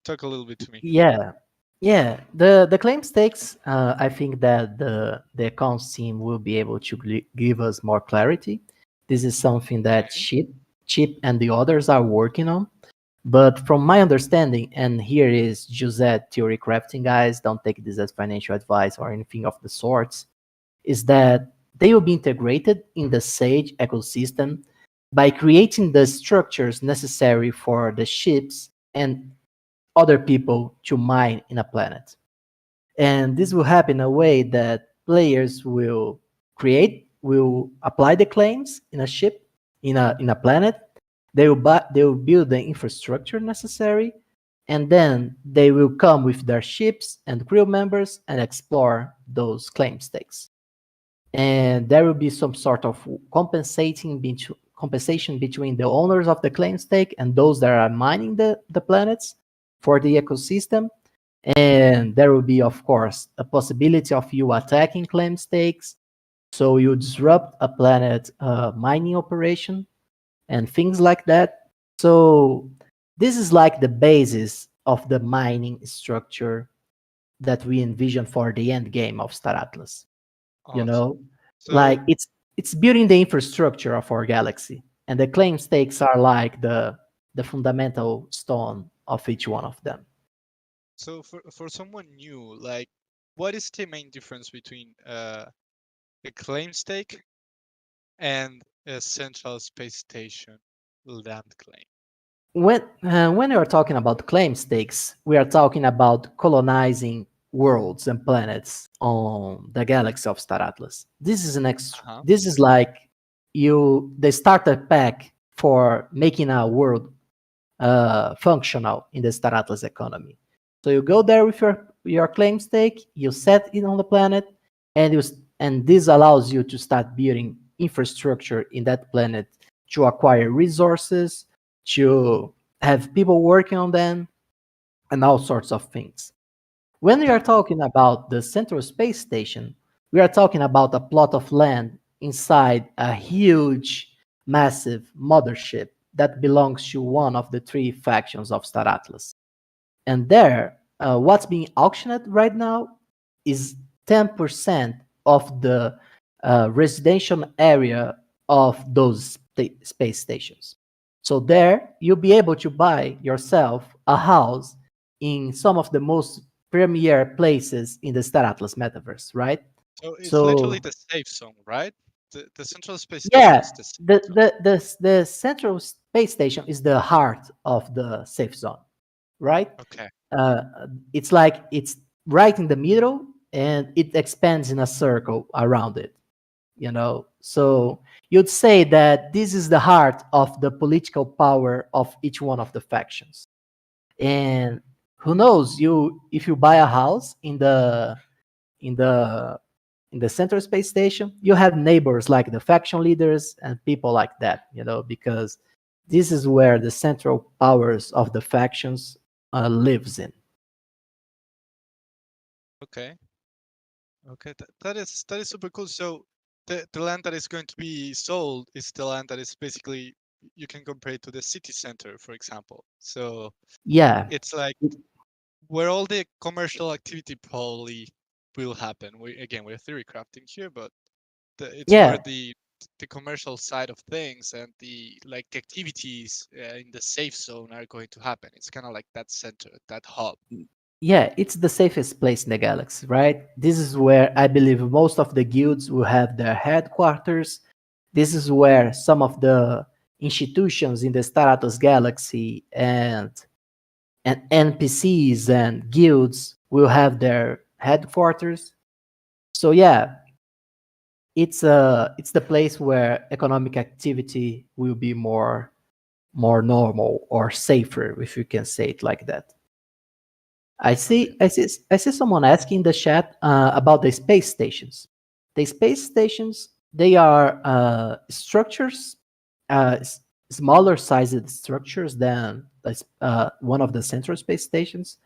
Talk a little bit to me. Yeah, yeah. The claim stakes. I think that the accounts team will be able to give us more clarity. This is something that Okay. Chip and the others are working on. But from my understanding, and here is Jose theory crafting, guys, don't take this as financial advice or anything of the sorts, is that they will be integrated in the Sage ecosystem by creating the structures necessary for the ships and other people to mine in a planet. And this will happen in a way that players will apply the claims in a ship, in a planet. They will build the infrastructure necessary, and then they will come with their ships and crew members and explore those claim stakes. And there will be some sort of compensation between the owners of the claim stake and those that are mining the planets for the ecosystem. And there will be, of course, a possibility of you attacking claim stakes. So you disrupt a planet mining operation and things like that. So this is like the basis of the mining structure that we envision for the end game of Star Atlas. You Awesome. know, So like it's building the infrastructure of our galaxy, and the claim stakes are like the fundamental stone of each one of them. So for someone new, like, what is the main difference between a claim stake and a central space station land claim? When we are talking about claim stakes, we are talking about colonizing worlds and planets on the galaxy of Star Atlas. This is Uh-huh. this is like the starter pack for making a world functional in the Star Atlas economy. So you go there with your claim stake, you set it on the planet, and this allows you to start building infrastructure in that planet to acquire resources, to have people working on them, and all sorts of things. When we are talking about the Central Space Station, we are talking about a plot of land inside a huge, massive mothership that belongs to one of the three factions of Star Atlas. And there, what's being auctioned right now is 10% of the residential area of those space stations. So there, you'll be able to buy yourself a house in some of the most premier places in the Star Atlas metaverse, right? So it's literally So the safe zone, right? The central space station yeah, is the safe the zone. the central space station is the heart of the safe zone, right? Okay. uh, it's like it's right in the middle and it expands in a circle around it, so you'd say that this is the heart of the political power of each one of the factions. And who knows, you if you buy a house in the in the central space station, you have neighbors like the faction leaders and people like that, because this is where the central powers of the factions lives in. Okay. Okay. That is super cool. So the land that is going to be sold is the land that is basically, you can compare it to the city center, for example. So Yeah, it's like where all the commercial activity probably will happen. We're theory crafting here, but it's where yeah, the commercial side of things and the like activities in the safe zone are going to happen. It's kind of like that center, that hub. yeah, it's the safest place in the galaxy, right? This is where I believe most of the guilds will have their headquarters. This is where some of the institutions in the Star Atlas galaxy and NPCs and guilds will have their headquarters. So yeah, it's the place where economic activity will be more normal or safer, if you can say it like that. Okay. I see someone asking in the chat about the space stations. The space stations, they are structures, smaller sized structures than one of the central space stations,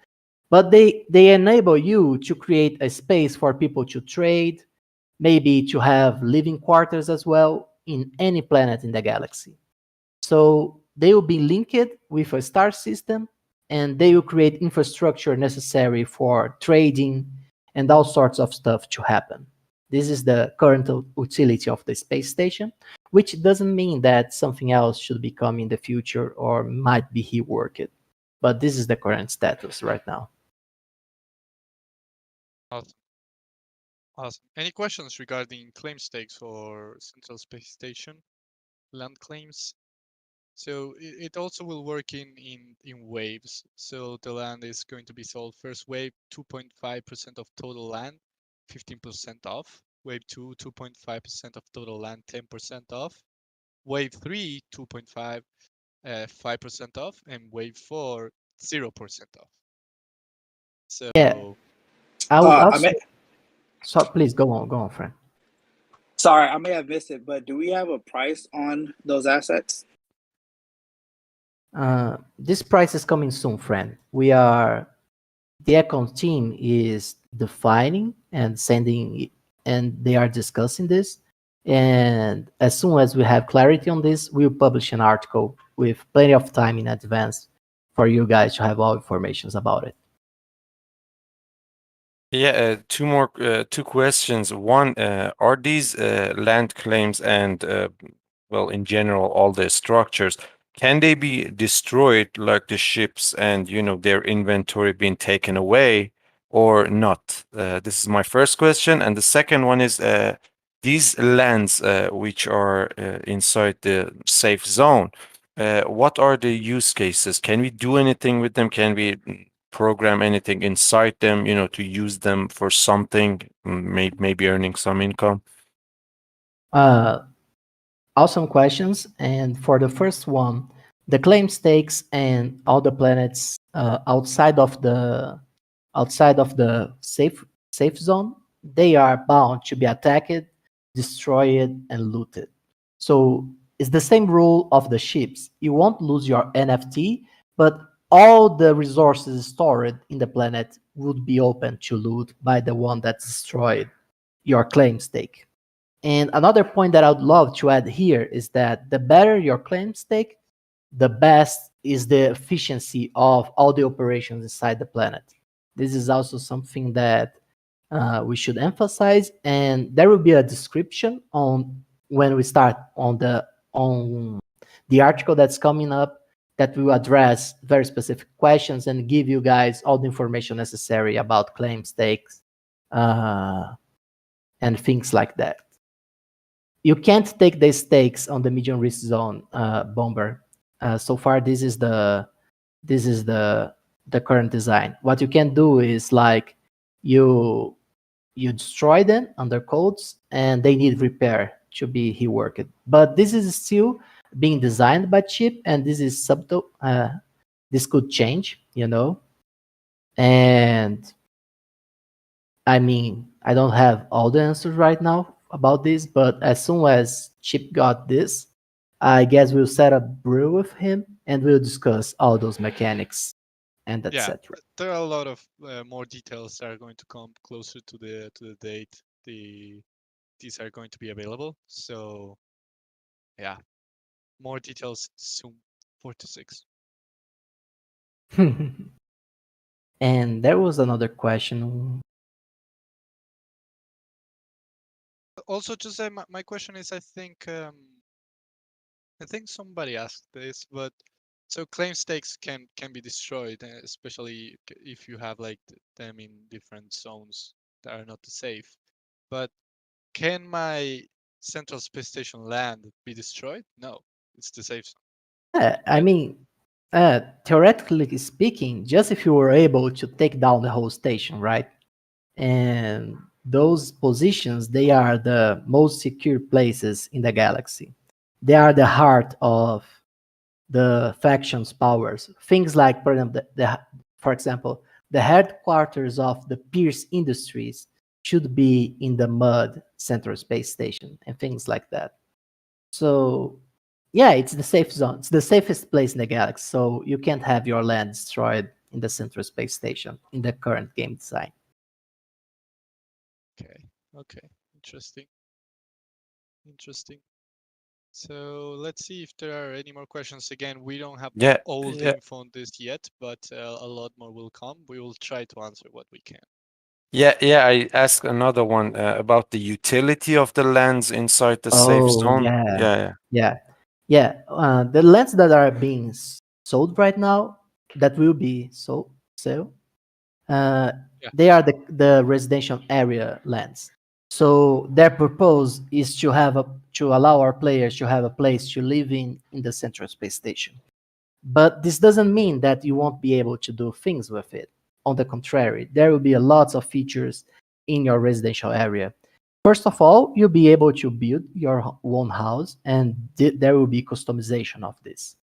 but they enable you to create a space for people to trade, maybe to have living quarters as well in any planet in the galaxy. So they will be linked with a star system, and they will create infrastructure necessary for trading and all sorts of stuff to happen. This is the current utility of the space station, which doesn't mean that something else should become in the future or might be reworked. But this is the current status right now. Awesome. Awesome. Any questions regarding claim stakes for Central Space Station land claims? So it also will work in waves. So the land is going to be sold first wave 2.5% of total land, 15% off. Wave 2, 2.5% of total land, 10% off. Wave 3, 2.5, 5% off, and wave 4, 0% off. So Yeah, I would I also. may, So please go on, friend. sorry, I may have missed it, but do we have a price on those assets? This price is coming soon, friend. The account team is defining and sending, and they are discussing this. And as soon as we have clarity on this, we'll publish an article with plenty of time in advance for you guys to have all informations about it. Yeah, two questions. One, are these land claims and, well, in general, all the structures, can they be destroyed like the ships and, their inventory being taken away or not? This is my first question. And the second one is, these lands which are inside the safe zone, what are the use cases? Can we do anything with them? Can we program anything inside them, to use them for something, maybe earning some income? Uh, Awesome questions. And for the first one, the claim stakes and all the planets outside of the safe zone, they are bound to be attacked, destroyed, and looted. So it's the same rule of the ships. You won't lose your NFT, but all the resources stored in the planet would be open to loot by the one that destroyed your claim stake. And another point that I would love to add here is that the better your claim stake, the best is the efficiency of all the operations inside the planet. This is also something that we should emphasize, and there will be a description on when we start on the article that's coming up that will address very specific questions and give you guys all the information necessary about claim stakes and things like that. You can't take the stakes on the medium risk zone, Bomber. So far, this is the current design. What you can do is like you destroy them under codes, and they need repair to be reworked. But this is still being designed by chip, and this is subtle. This could change, and I mean, I don't have all the answers right now about this, but as soon as Chip got this, I guess we'll set up Brew with him and we'll discuss all those mechanics and yeah, etc. there are a lot of more details that are going to come closer to the date. These are going to be available. So yeah, more details soon. 4 to 6. And there was another question. Also, just say my question is, I think somebody asked this, but so claim stakes can be destroyed, especially if you have like them in different zones that are not safe. But can my Central Space Station land be destroyed? No, it's the safe zone. I mean, theoretically speaking, just if you were able to take down the whole station, right? And those positions, they are the most secure places in the galaxy. They are the heart of the factions' powers. Things like, for example, the headquarters of the Pierce Industries should be in the Mud Central Space Station and things like that. So, yeah, it's the safe zone. It's the safest place in the galaxy. So you can't have your land destroyed in the Central Space Station in the current game design. Okay, interesting. So let's see if there are any more questions. Again, we don't have all the info on this yet, but a lot more will come. We will try to answer what we can. Yeah, I asked another one about the utility of the lands inside the safe Oh, zone. yeah. Yeah. The lands that are being sold right now, that will be sold, uh, Yeah. they are the residential area lands. So their purpose is to allow our players to have a place to live in the central space station. But this doesn't mean that you won't be able to do things with it. On the contrary, there will be a lots of features in your residential area. First of all, you'll be able to build your own house, and there will be customization of this.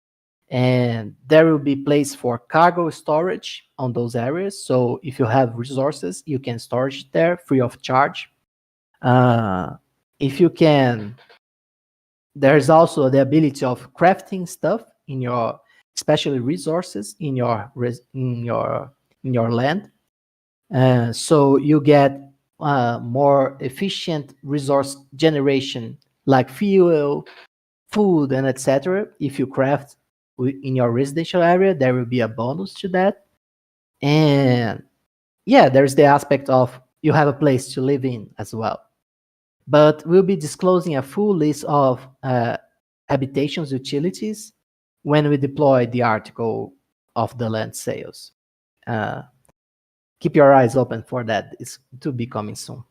And there will be place for cargo storage on those areas. So if you have resources, you can storage there free of charge. If you can, there's also the ability of crafting stuff in your, especially resources in your in your land. So you get more efficient resource generation, like fuel, food, and etc. If you craft in your residential area, there will be a bonus to that. And yeah, there's the aspect of you have a place to live in as well. But we'll be disclosing a full list of habitations utilities when we deploy the article of the land sales. Uh, Keep your eyes open for that. It's to be coming soon.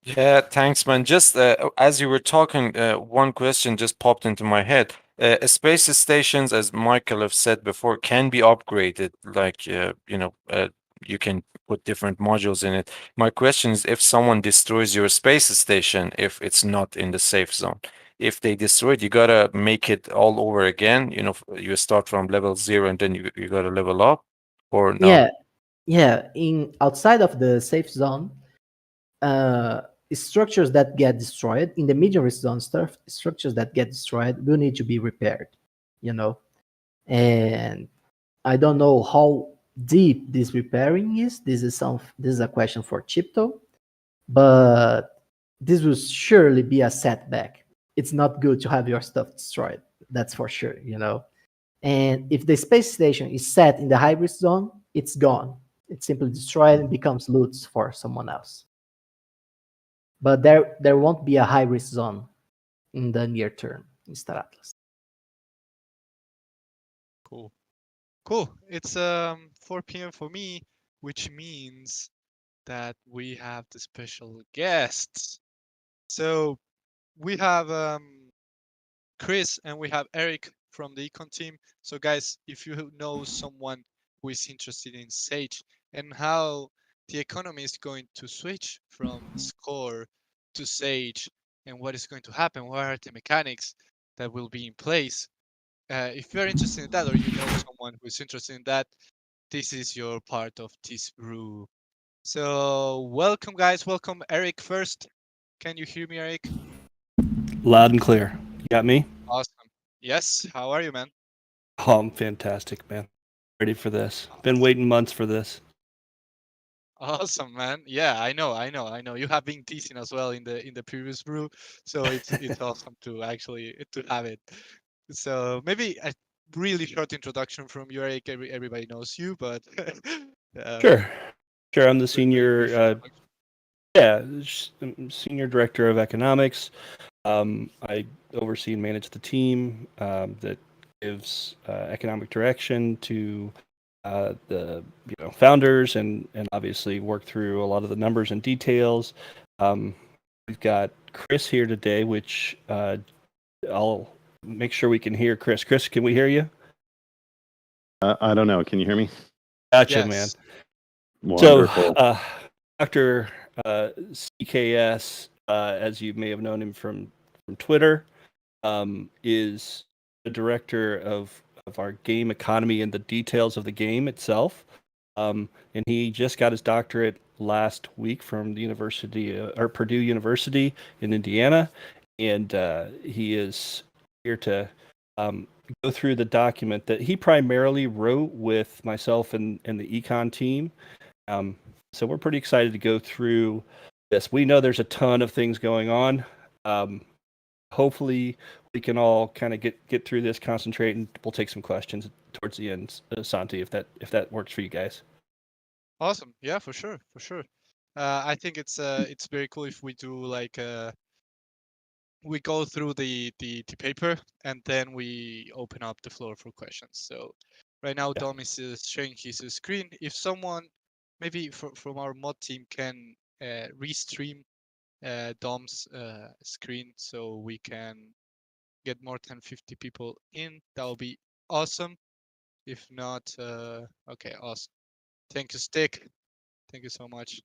Yeah, thanks, man. Just as you were talking, one question just popped into my head. Space stations, as Michael have said before, can be upgraded. Like, you can put different modules in it. My question is, if someone destroys your space station, if it's not in the safe zone, if they destroy it, you gotta make it all over again. You start from level 0 and then you gotta level up, or no? Yeah. In outside of the safe zone, uh, structures that get destroyed in the medium risk zone, structures that get destroyed will need to be repaired. You know, and I don't know how deep this repairing is. This is a question for Chipto, but this will surely be a setback. It's not good to have your stuff destroyed. That's for sure. And if the space station is set in the high risk zone, it's gone. It's simply destroyed and becomes loot for someone else. But there won't be a high risk zone in the near term in Star Atlas. Cool. Cool. It's 4 p.m. for me, which means that we have the special guests. So we have Chris and we have Eric from the econ team. So guys, if you know someone who is interested in Sage and how the economy is going to switch from Score to Sage and what is going to happen, what are the mechanics that will be in place, if you're interested in that or you know someone who's interested in that, this is your part of this brew. So welcome guys, welcome Eric first. Can you hear me, Eric? Loud and clear. You got me? Awesome. Yes, how are you, man? Oh, I'm fantastic, man. Ready for this. Been waiting months for this. Awesome, man. Yeah, I know. You have been teasing as well in the previous brew, so it's awesome to actually to have it. So maybe a really short introduction from you, Eric. Everybody knows you, but um, Sure. Sure. I'm the very senior, brief introduction. senior director of economics. I oversee and manage the team that gives economic direction to the founders and obviously work through a lot of the numbers and details. We've got Chris here today, which I'll make sure we can hear Chris. Chris, can we hear you? I don't know. Can you hear me? Gotcha, man. Yes. Wonderful. So, Dr. CKS, as you may have known him from Twitter, is the director of our game economy and the details of the game itself. And he just got his doctorate last week from the University or Purdue University in Indiana, and he is here to go through the document that he primarily wrote with myself and the econ team. So we're pretty excited to go through this. We know there's a ton of things going on. Hopefully we can all kind of get through this, concentrate, and we'll take some questions towards the end, Santi, if that works for you guys. Awesome. Yeah, for sure. I think it's very cool if we do like we go through the paper and then we open up the floor for questions. So right now Yeah. Dom is sharing his screen. If someone maybe from our mod team can restream Dom's screen so we can get more than 50 people in, that would be awesome. If not, okay, awesome. Thank you, Stick. Thank you so much.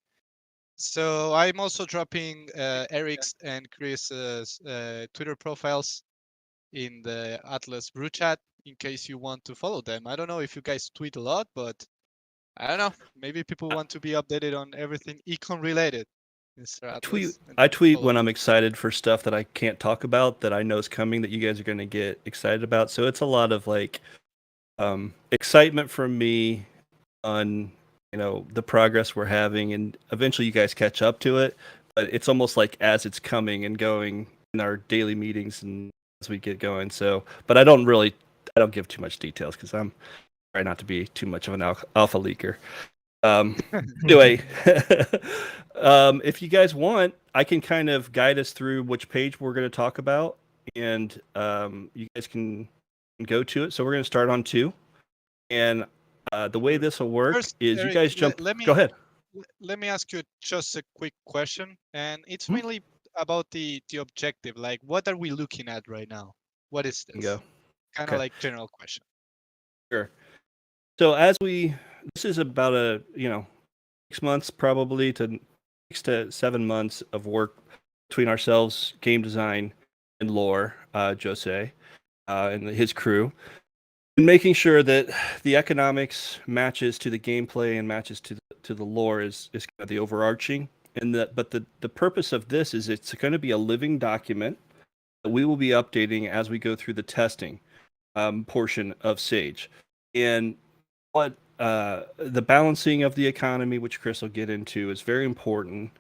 So I'm also dropping Eric's and Chris's Twitter profiles in the Atlas Brew chat in case you want to follow them. I don't know if you guys tweet a lot, but I don't know. Maybe people want to be updated on everything econ related. Mr. Atlas. I tweet follow when them. I'm excited for stuff that I can't talk about that I know is coming that you guys are going to get excited about. So it's a lot of like excitement from me on the progress we're having, and eventually you guys catch up to it. But it's almost like as it's coming and going in our daily meetings and as we get going. So, but I don't give too much details because I'm trying not to be too much of an alpha leaker. Anyway, if you guys want, I can kind of guide us through which page we're going to talk about, and you guys can go to it. So we're going to start on 2, and the way this will work First, is you Eric, guys jump. let me Go ahead. let me ask you just a quick question, and it's Hmm? mainly about the objective. Like, what are we looking at right now? What is this? Go. Kind of Okay. like general question. Sure. So this is about 6 months probably to 6 to 7 months of work between ourselves, game design, and lore, Jose, and his crew, and making sure that the economics matches to the gameplay and matches to the lore is kind of the overarching. And but the purpose of this is it's going to be a living document that we will be updating as we go through the testing portion of Sage. And what the balancing of the economy, which Chris will get into, is very important.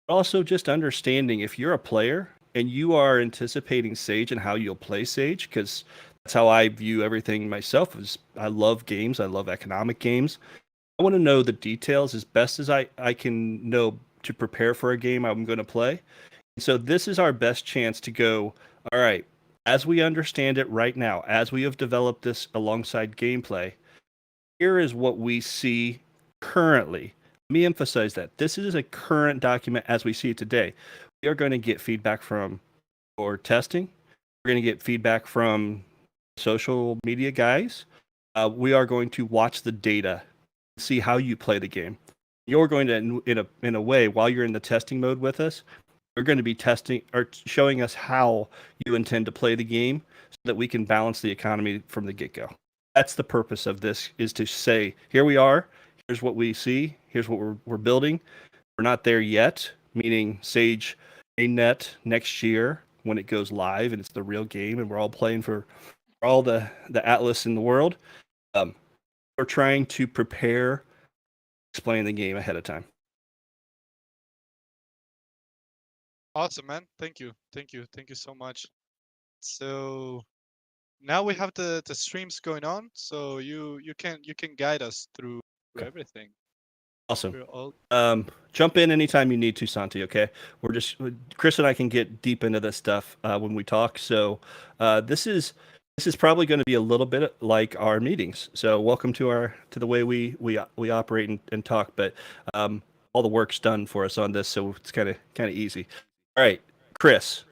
But also just understanding if you're a player and you are anticipating Sage and how you'll play Sage, because that's how I view everything myself. Is I love games, I love economic games. I want to know the details as best as I can know to prepare for a game I'm going to play. And so this is our best chance to go, all right, as we understand it right now, as we have developed this alongside gameplay, here is what we see currently. Let me emphasize that. This is a current document as we see it today. We are going to get feedback from your testing. We're going to get feedback from social media guys. We are going to watch the data, see how you play the game. You're going to, in a way, while you're in the testing mode with us, you're going to be testing or showing us how you intend to play the game so that we can balance the economy from the get-go. That's the purpose of this, is to say, here we are, here's what we see, here's what we're building. We're not there yet, meaning Sage mainnet next year when it goes live and it's the real game and we're all playing for all the Atlas in the world. We're trying to prepare, explain the game ahead of time. Awesome, man. Thank you. Thank you. Thank you so much. So now we have the streams going on, so you can guide us through Okay. everything. Awesome. We're all Jump in anytime you need to, Santi. Okay, Chris and I can get deep into this stuff when we talk. So this is probably going to be a little bit like our meetings. So welcome to the way we operate and talk. But all the work's done for us on this, so it's kind of easy. All right, Chris,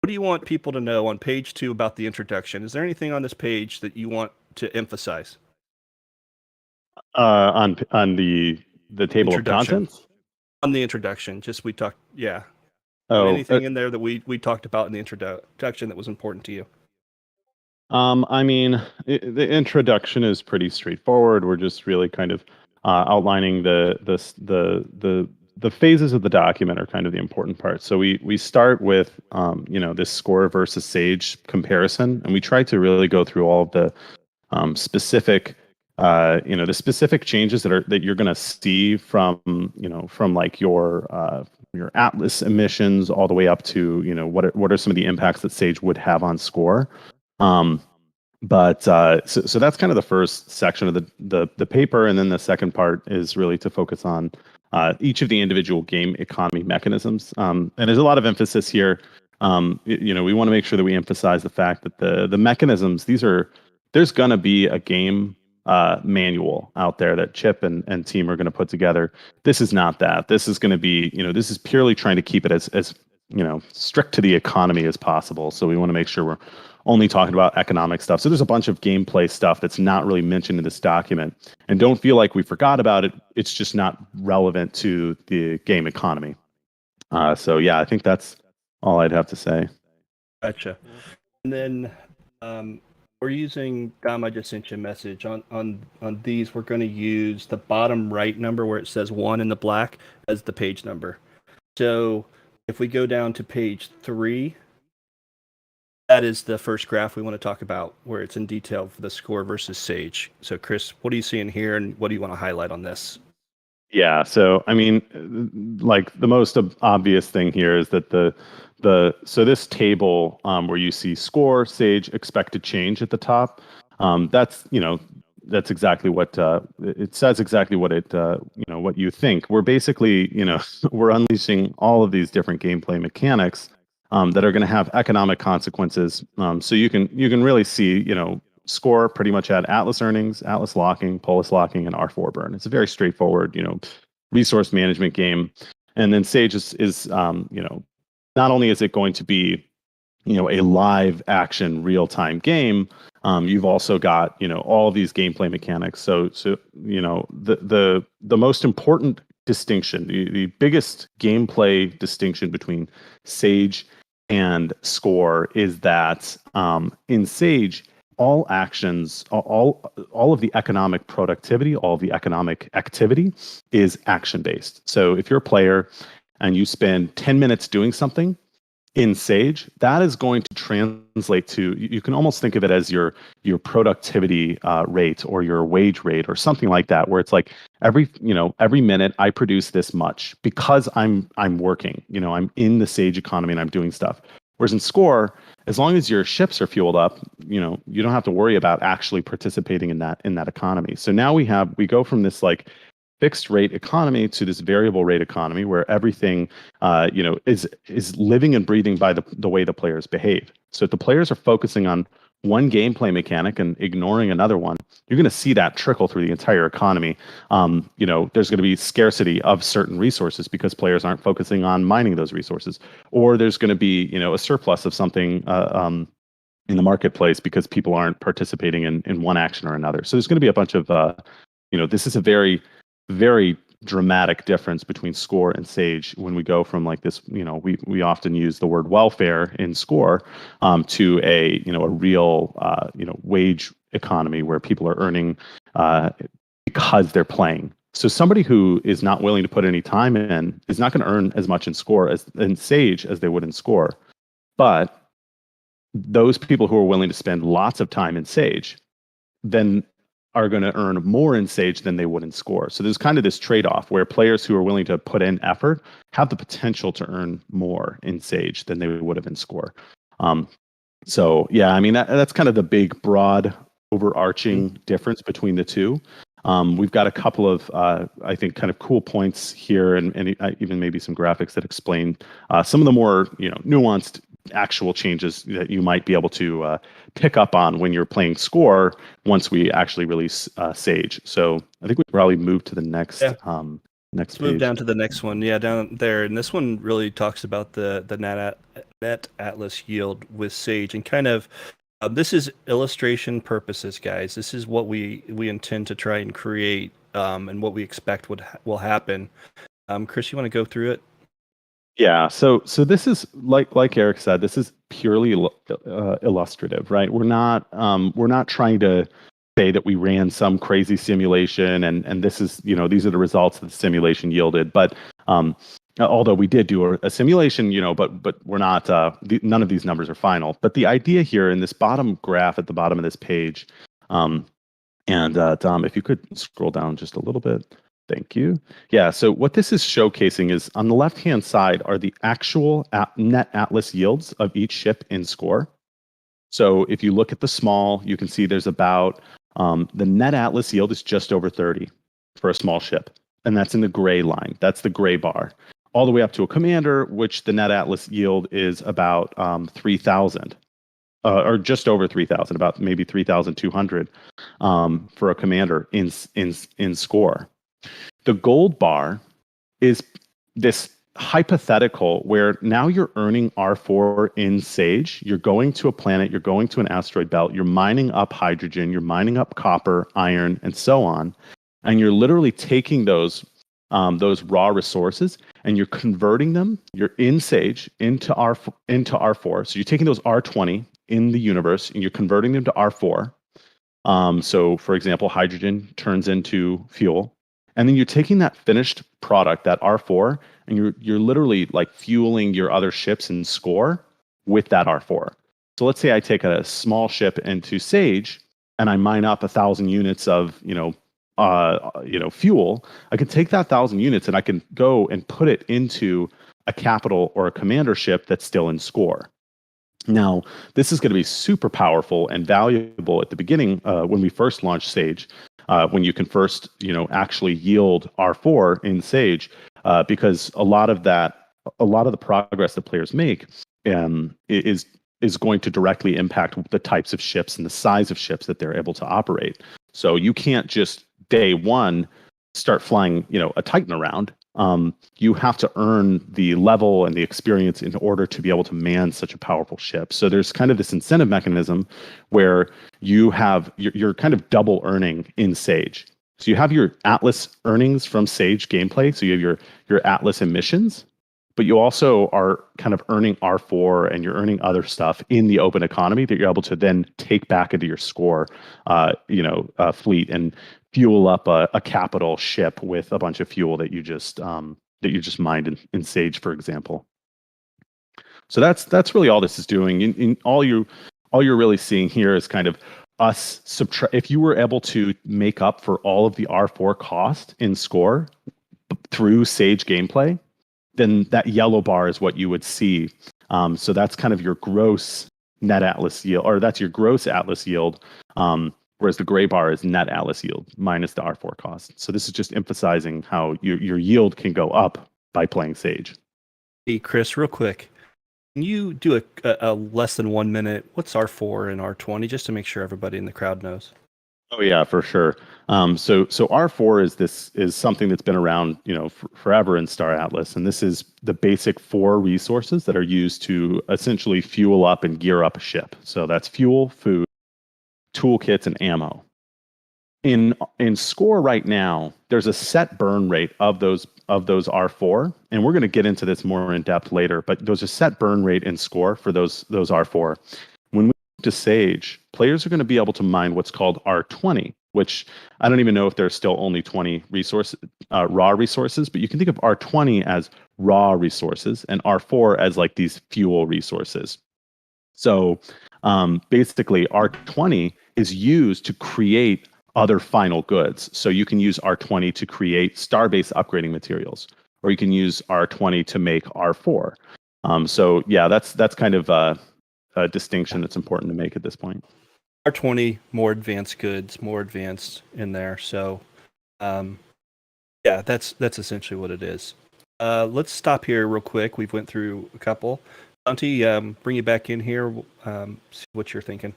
what do you want people to know on page 2 about the introduction? Is there anything on this page that you want to emphasize? On the table of Introduction. contents. On the introduction, just we talked, yeah. Oh, anything in there that we talked about in the introduction that was important to you? I mean, the introduction is pretty straightforward. We're just really kind of outlining the phases of the document are kind of the important part. So we start with this score versus Sage comparison, and we try to really go through all of the specific the specific changes that you're going to see from like your Atlas emissions all the way up to what are some of the impacts that Sage would have on score. But so that's kind of the first section of the paper, and then the second part is really to focus on each of the individual game economy mechanisms. And there's a lot of emphasis here. We want to make sure that we emphasize the fact that the mechanisms, there's going to be a game manual out there that Chip and team are going to put together. This is not that. This is going to be, this is purely trying to keep it as strict to the economy as possible. So we want to make sure we're only talking about economic stuff. So there's a bunch of gameplay stuff that's not really mentioned in this document. And don't feel like we forgot about it. It's just not relevant to the game economy. So yeah, I think that's all I'd have to say. Gotcha. And then we're using, Dom, I just sent you a message. On these, we're going to use the bottom right number where it says 1 in the black as the page number. So if we go down to page 3, that is the first graph we want to talk about, where it's in detail for the score versus Sage. So Chris, what are you seeing here, and what do you want to highlight on this? Yeah, so I mean, like the most obvious thing here is that so this table where you see score, Sage, expected change at the top, that's exactly what it says, exactly what it what you think. We're basically we're unleashing all of these different gameplay mechanics that are going to have economic consequences. So you can really see score pretty much at Atlas earnings, Atlas locking, Polis locking, and R4 burn. It's a very straightforward resource management game. And then Sage is not only is it going to be a live action real time game, you've also got all of these gameplay mechanics. So the most important distinction, the biggest gameplay distinction between Sage and Score is that in Sage, all actions, all of the economic productivity, all of the economic activity is action based. So if you're a player and you spend 10 minutes doing something in Sage, that is going to translate to, you can almost think of it as your productivity rate or your wage rate or something like that, where it's like every minute I produce this much because I'm working, I'm in the Sage economy and I'm doing stuff. Whereas in Score, as long as your ships are fueled up, you don't have to worry about actually participating in that economy. So now we go from this like fixed rate economy to this variable rate economy where everything is living and breathing by the way the players behave. So if the players are focusing on one gameplay mechanic and ignoring another one, you're going to see that trickle through the entire economy. There's going to be scarcity of certain resources because players aren't focusing on mining those resources, or there's going to be a surplus of something in the marketplace because people aren't participating in one action or another. So there's going to be a bunch of this is a very, very dramatic difference between Score and Sage when we go from like this, we often use the word welfare in Score to a real wage economy where people are earning because they're playing. So somebody who is not willing to put any time in is not going to earn as much in Score as in Sage as they would in Score. But those people who are willing to spend lots of time in Sage then are going to earn more in Sage than they would in Score. So there's kind of this trade-off where players who are willing to put in effort have the potential to earn more in Sage than they would have in Score. So yeah, I mean that's kind of the big, broad, overarching difference between the two. We've got a couple of I think kind of cool points here, and even maybe some graphics that explain some of the more nuanced actual changes that you might be able to pick up on when you're playing Score once we actually release Sage. So I think we probably move to the next next Let's page. move down to the next one. Yeah, down there, and this one really talks about the net Atlas yield with Sage, and kind of this is illustration purposes, guys. This is what we intend to try and create, and what we expect will happen. Chris, you want to go through it? Yeah, so this is like Eric said, this is purely illustrative, right? We're not trying to say that we ran some crazy simulation and this is these are the results that the simulation yielded. But although we did do a simulation, but we're not none of these numbers are final. But the idea here in this bottom graph at the bottom of this page, and Dom, if you could scroll down just a little bit. Thank you. Yeah, so what this is showcasing is on the left-hand side are the actual net Atlas yields of each ship in Score. So if you look at the small, you can see there's about, the net Atlas yield is just over 30 for a small ship. and that's in the gray line. That's the gray bar. All the way up to a commander, which the net atlas yield is about 3,000, or just over 3,000, about maybe 3,200 for a commander in score. The gold bar is this hypothetical where now you're earning R4 in Sage. You're going to a planet, you're going to an asteroid belt, you're mining up hydrogen, you're mining up copper, iron, and so on. And you're literally taking those raw resources and you're converting them. You're in Sage into R4. So you're taking those R20 in the universe and you're converting them to R4. So, for example, hydrogen turns into fuel, and then you're taking that finished product, that R4, and you're literally like fueling your other ships in score with that R4. So let's say I take a small ship into Sage and I mine up 1,000 units of fuel. I can take that 1,000 units and I can go and put it into a capital or a commander ship that's still in score. Now, this is going to be super powerful and valuable at the beginning when we first launch Sage, when you can first, actually yield R4 in Sage, because a lot of the progress that players make is going to directly impact the types of ships and the size of ships that they're able to operate. So you can't just day one start flying, a Titan around. You have to earn the level and the experience in order to be able to man such a powerful ship. So there's kind of this incentive mechanism where you're kind of double earning in Sage. So you have your Atlas earnings from Sage gameplay. So you have your Atlas emissions, but you also are kind of earning R4 and you're earning other stuff in the open economy that you're able to then take back into your score, fleet and fuel up a capital ship with a bunch of fuel that you just mined in Sage, for example. So that's really all this is doing. All you're really seeing here is kind of us subtract. If you were able to make up for all of the R4 cost in score through Sage gameplay, then that yellow bar is what you would see. So that's kind of your gross net atlas yield, or that's your gross atlas yield. Whereas the gray bar is net atlas yield minus the R4 cost. So this is just emphasizing how your yield can go up by playing Sage. Hey, Chris, real quick. Can you do a less than 1 minute? What's R4 and R20, just to make sure everybody in the crowd knows? Oh yeah, for sure. So R4 is something that's been around, forever in Star Atlas, and this is the basic 4 resources that are used to essentially fuel up and gear up a ship. So that's fuel, food, toolkits, and ammo. In score right now, there's a set burn rate of those R4, and we're going to get into this more in depth later. But there's a set burn rate in score for those R4. When we move to Sage, players are going to be able to mine what's called R20, which I don't even know if there's still only 20 raw resources, but you can think of R20 as raw resources and R4 as like these fuel resources. So basically, R20 is used to create other final goods. So you can use R20 to create starbase upgrading materials, or you can use R20 to make R4. So yeah, that's kind of a distinction that's important to make at this point. R20, more advanced goods, more advanced in there. So yeah, that's essentially what it is. Let's stop here real quick. We've went through a couple. Dante, bring you back in here. See what you're thinking.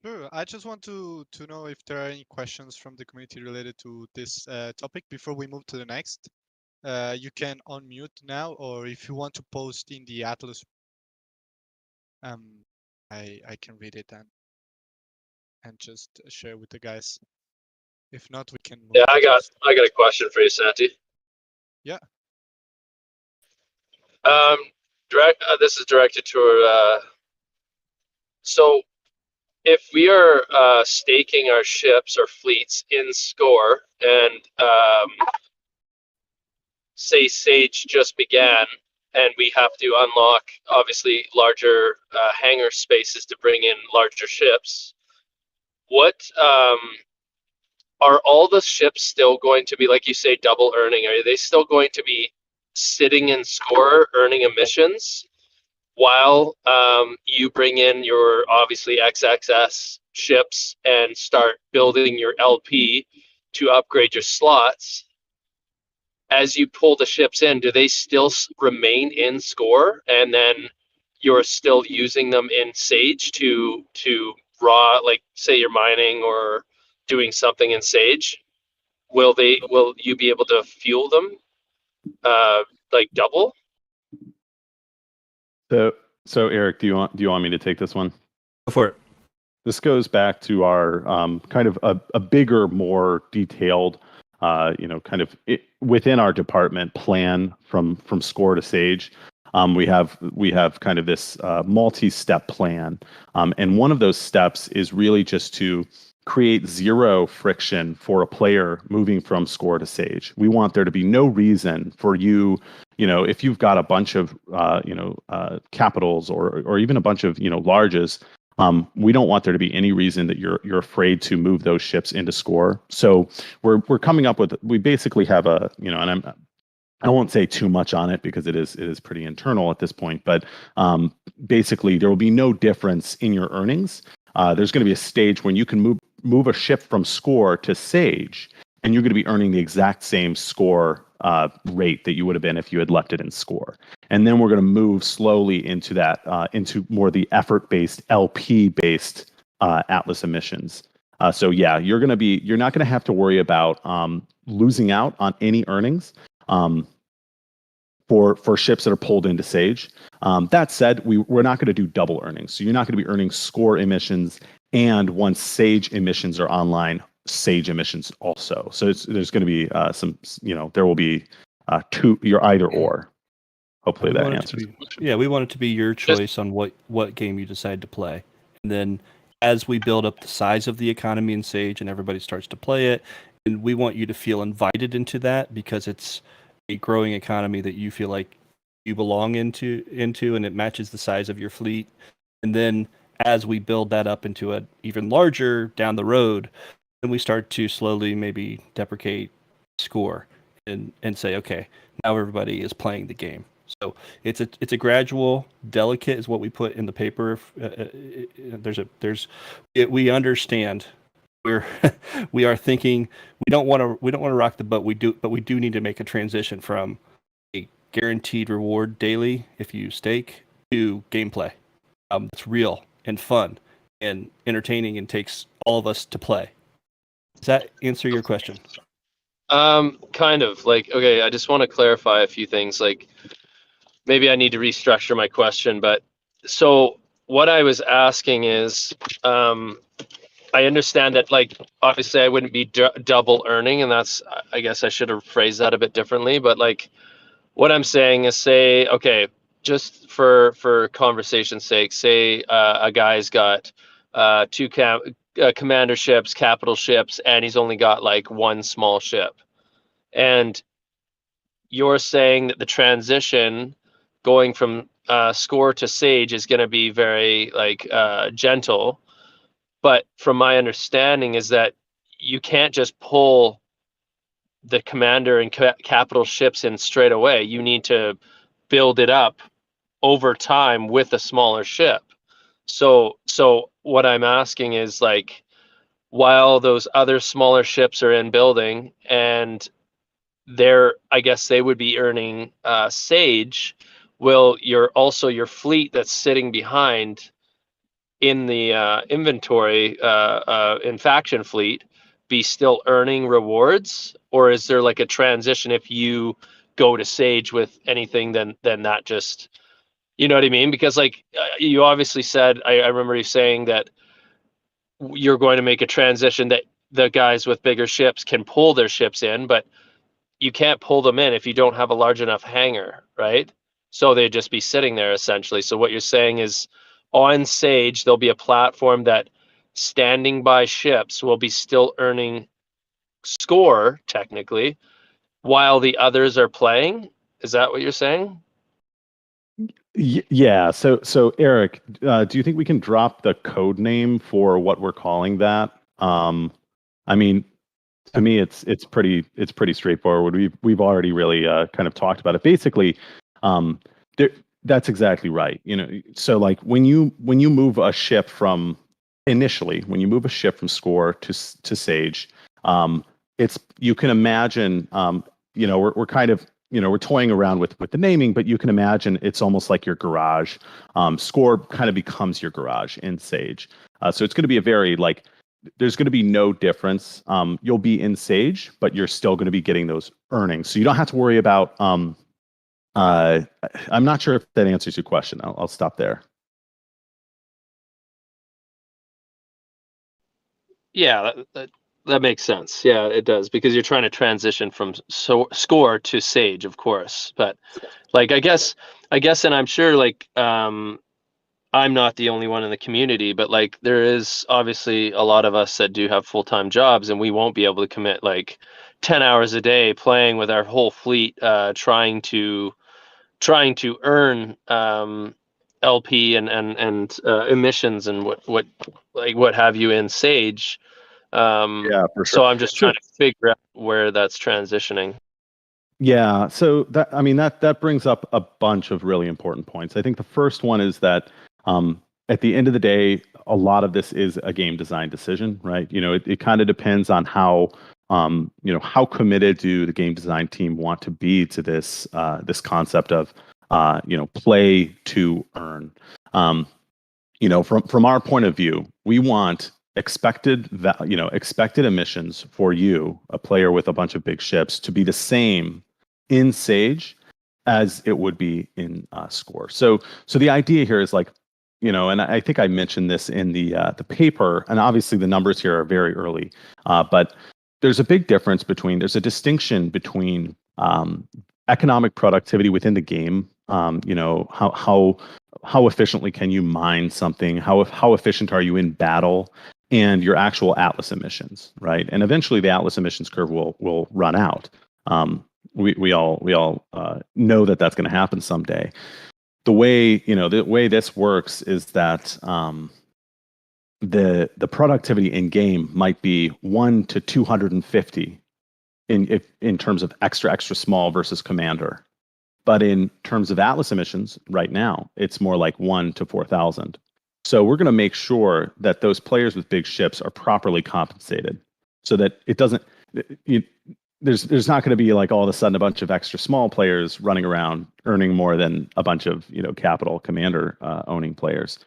Sure. I just want to know if there are any questions from the community related to this topic before we move to the next. You can unmute now, or if you want to post in the Atlas, I can read it and just share with the guys. If not, we can move. Yeah, I got a question for you, Santi. Yeah. This is directed to so if we are staking our ships or fleets in score and say Sage just began and we have to unlock obviously larger hangar spaces to bring in larger ships, what are all the ships still going to be, like you say, double earning? Are they still going to be sitting in score earning emissions while you bring in your obviously XXS ships and start building your LP to upgrade your slots? as you pull the ships in, do they still remain in score, and then you're still using them in Sage to raw, like say you're mining or doing something in Sage? Will you be able to fuel them like double? So Eric, do you want me to take this one? Go for it. This goes back to our kind of a bigger, more detailed, kind of within our department plan from score to Sage. We have kind of this multi-step plan, and one of those steps is really just to create zero friction for a player moving from score to Sage. We want there to be no reason for you, if you've got a bunch of capitals or even a bunch of larges. We don't want there to be any reason that you're afraid to move those ships into score. So we're coming up with, we basically have a, and I won't say too much on it because it is pretty internal at this point, but basically there will be no difference in your earnings. There's going to be a stage when you can move a ship from score to Sage, and you're going to be earning the exact same score rate that you would have been if you had left it in score. And then we're going to move slowly into that, into more the effort-based, LP-based Atlas emissions. So yeah, you're not going to have to worry about losing out on any earnings for ships that are pulled into Sage. That said, we're not going to do double earnings. So you're not going to be earning score emissions, and once Sage emissions are online, Sage emissions also. So there's going to be there will be you're either or. Hopefully that answers. We want it to be your choice on what game you decide to play, and then as we build up the size of the economy in Sage and everybody starts to play it, and we want you to feel invited into that because it's a growing economy that you feel like you belong into, and it matches the size of your fleet. And then as we build that up into an even larger down the road, then we start to slowly maybe deprecate score and say, okay, now everybody is playing the game. So it's a gradual, delicate is what we put in the paper. We understand. We are thinking we don't want to rock the boat. But we do need to make a transition from a guaranteed reward daily if you stake to gameplay. It's real and fun and entertaining and takes all of us to play. Does that answer your question? Kind of. Like, okay, I just want to clarify a few things. Like, maybe I need to restructure my question, but so what I was asking is, I understand that, like, obviously I wouldn't be double earning, and that's, I guess I should have phrased that a bit differently, but like, what I'm saying is, say, okay, just for conversation's sake, say a guy's got two commander ships, capital ships, and he's only got like one small ship. And you're saying that the transition going from score to Sage is going to be very like gentle. But from my understanding is that you can't just pull the commander and capital ships in straight away. You need to build it up over time with a smaller ship. So what I'm asking is, like, while those other smaller ships are in building and I guess they would be earning Sage, will your fleet that's sitting behind in the inventory in faction fleet be still earning rewards, or is there like a transition if you go to Sage with anything then that just, you know what I mean? Because like you obviously said, I remember you saying that you're going to make a transition that the guys with bigger ships can pull their ships in, but you can't pull them in if you don't have a large enough hangar, right? So they'd just be sitting there essentially. So what you're saying is, on Sage, there'll be a platform that standing by ships will be still earning score technically while the others are playing. Is that what you're saying? Yeah. So Eric, do you think we can drop the code name for what we're calling that? I mean, to me, it's pretty straightforward. We've already really kind of talked about it. Basically, that's exactly right. So like when you move a ship from score to Sage, you can imagine we're kind of, we're toying around with the naming, but you can imagine it's almost like your garage. Score kind of becomes your garage in Sage. So it's going to be a very like, there's going to be no difference. You'll be in Sage, but you're still going to be getting those earnings. So you don't have to worry about, I'm not sure if that answers your question. I'll stop there. Yeah, that makes sense. Yeah, it does, because you're trying to transition from Score to Sage, of course. But like, I guess, and I'm sure like, I'm not the only one in the community, but like there is obviously a lot of us that do have full-time jobs, and we won't be able to commit like 10 hours a day playing with our whole fleet, trying to earn LP and emissions and what have you in Sage. Yeah, for sure. So I'm just trying to figure out where that's transitioning. Yeah, so that brings up a bunch of really important points. I think the first one is that at the end of the day, a lot of this is a game design decision, right? It kind of depends on how how committed do the game design team want to be to this concept of play to earn. From our point of view, we want expected emissions for you, a player with a bunch of big ships, to be the same in Sage as it would be in Score. So the idea here is like, and I think I mentioned this in the paper, and obviously the numbers here are very early, but there's a distinction between economic productivity within the game. How efficiently can you mine something? How efficient are you in battle? And your actual Atlas emissions, right? And eventually the Atlas emissions curve will run out. We all know that that's going to happen someday. The way this works is that the productivity in game might be 1 to 250 in terms of extra small versus commander. But in terms of Atlas emissions right now, it's more like 1 to 4,000. So we're going to make sure that those players with big ships are properly compensated, so that it doesn't. There's not going to be like all of a sudden a bunch of extra small players running around earning more than a bunch of capital commander owning players.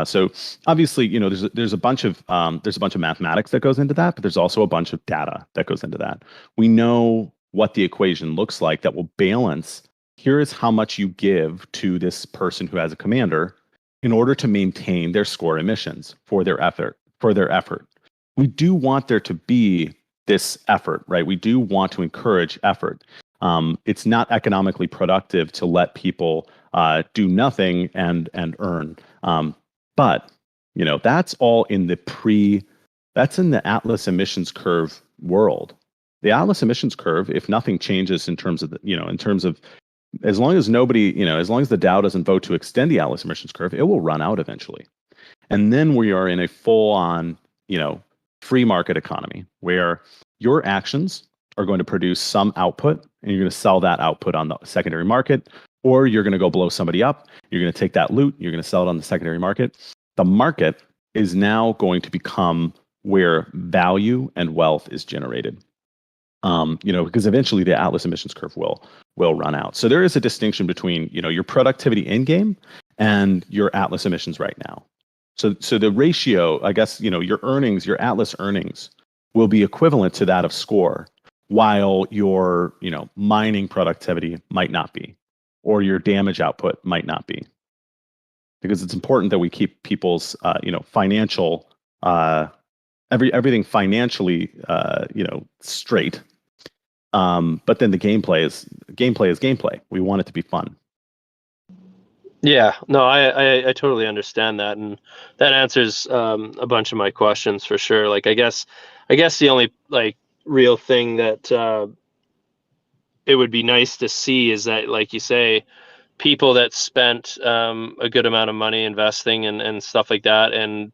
So obviously, there's a bunch of mathematics that goes into that, but there's also a bunch of data that goes into that. We know what the equation looks like that will balance. Here is how much you give to this person who has a commander in order to maintain their score emissions for their effort. We do want there to be this effort, right? We do want to encourage effort. It's not economically productive to let people do nothing and earn. But that's all in that's in the Atlas emissions curve world. The Atlas emissions curve, if nothing changes in terms of as long as as long as the DAO doesn't vote to extend the Atlas emissions curve, it will run out eventually. And then we are in a full-on, free market economy where your actions are going to produce some output, and you're going to sell that output on the secondary market, or you're going to go blow somebody up. You're going to take that loot, you're going to sell it on the secondary market. The market is now going to become where value and wealth is generated. Because eventually the Atlas emissions curve will run out. So there is a distinction between, your productivity in game and your Atlas emissions right now. So the ratio, I guess, your earnings, your Atlas earnings will be equivalent to that of Score, while your, mining productivity might not be, or your damage output might not be. Because it's important that we keep people's, financial, everything financially, straight. But then the gameplay is gameplay. We want it to be fun. Yeah, no, I totally understand that, and that answers a bunch of my questions for sure. Like, I guess the only like real thing that it would be nice to see is that, like you say, people that spent a good amount of money investing and stuff like that, and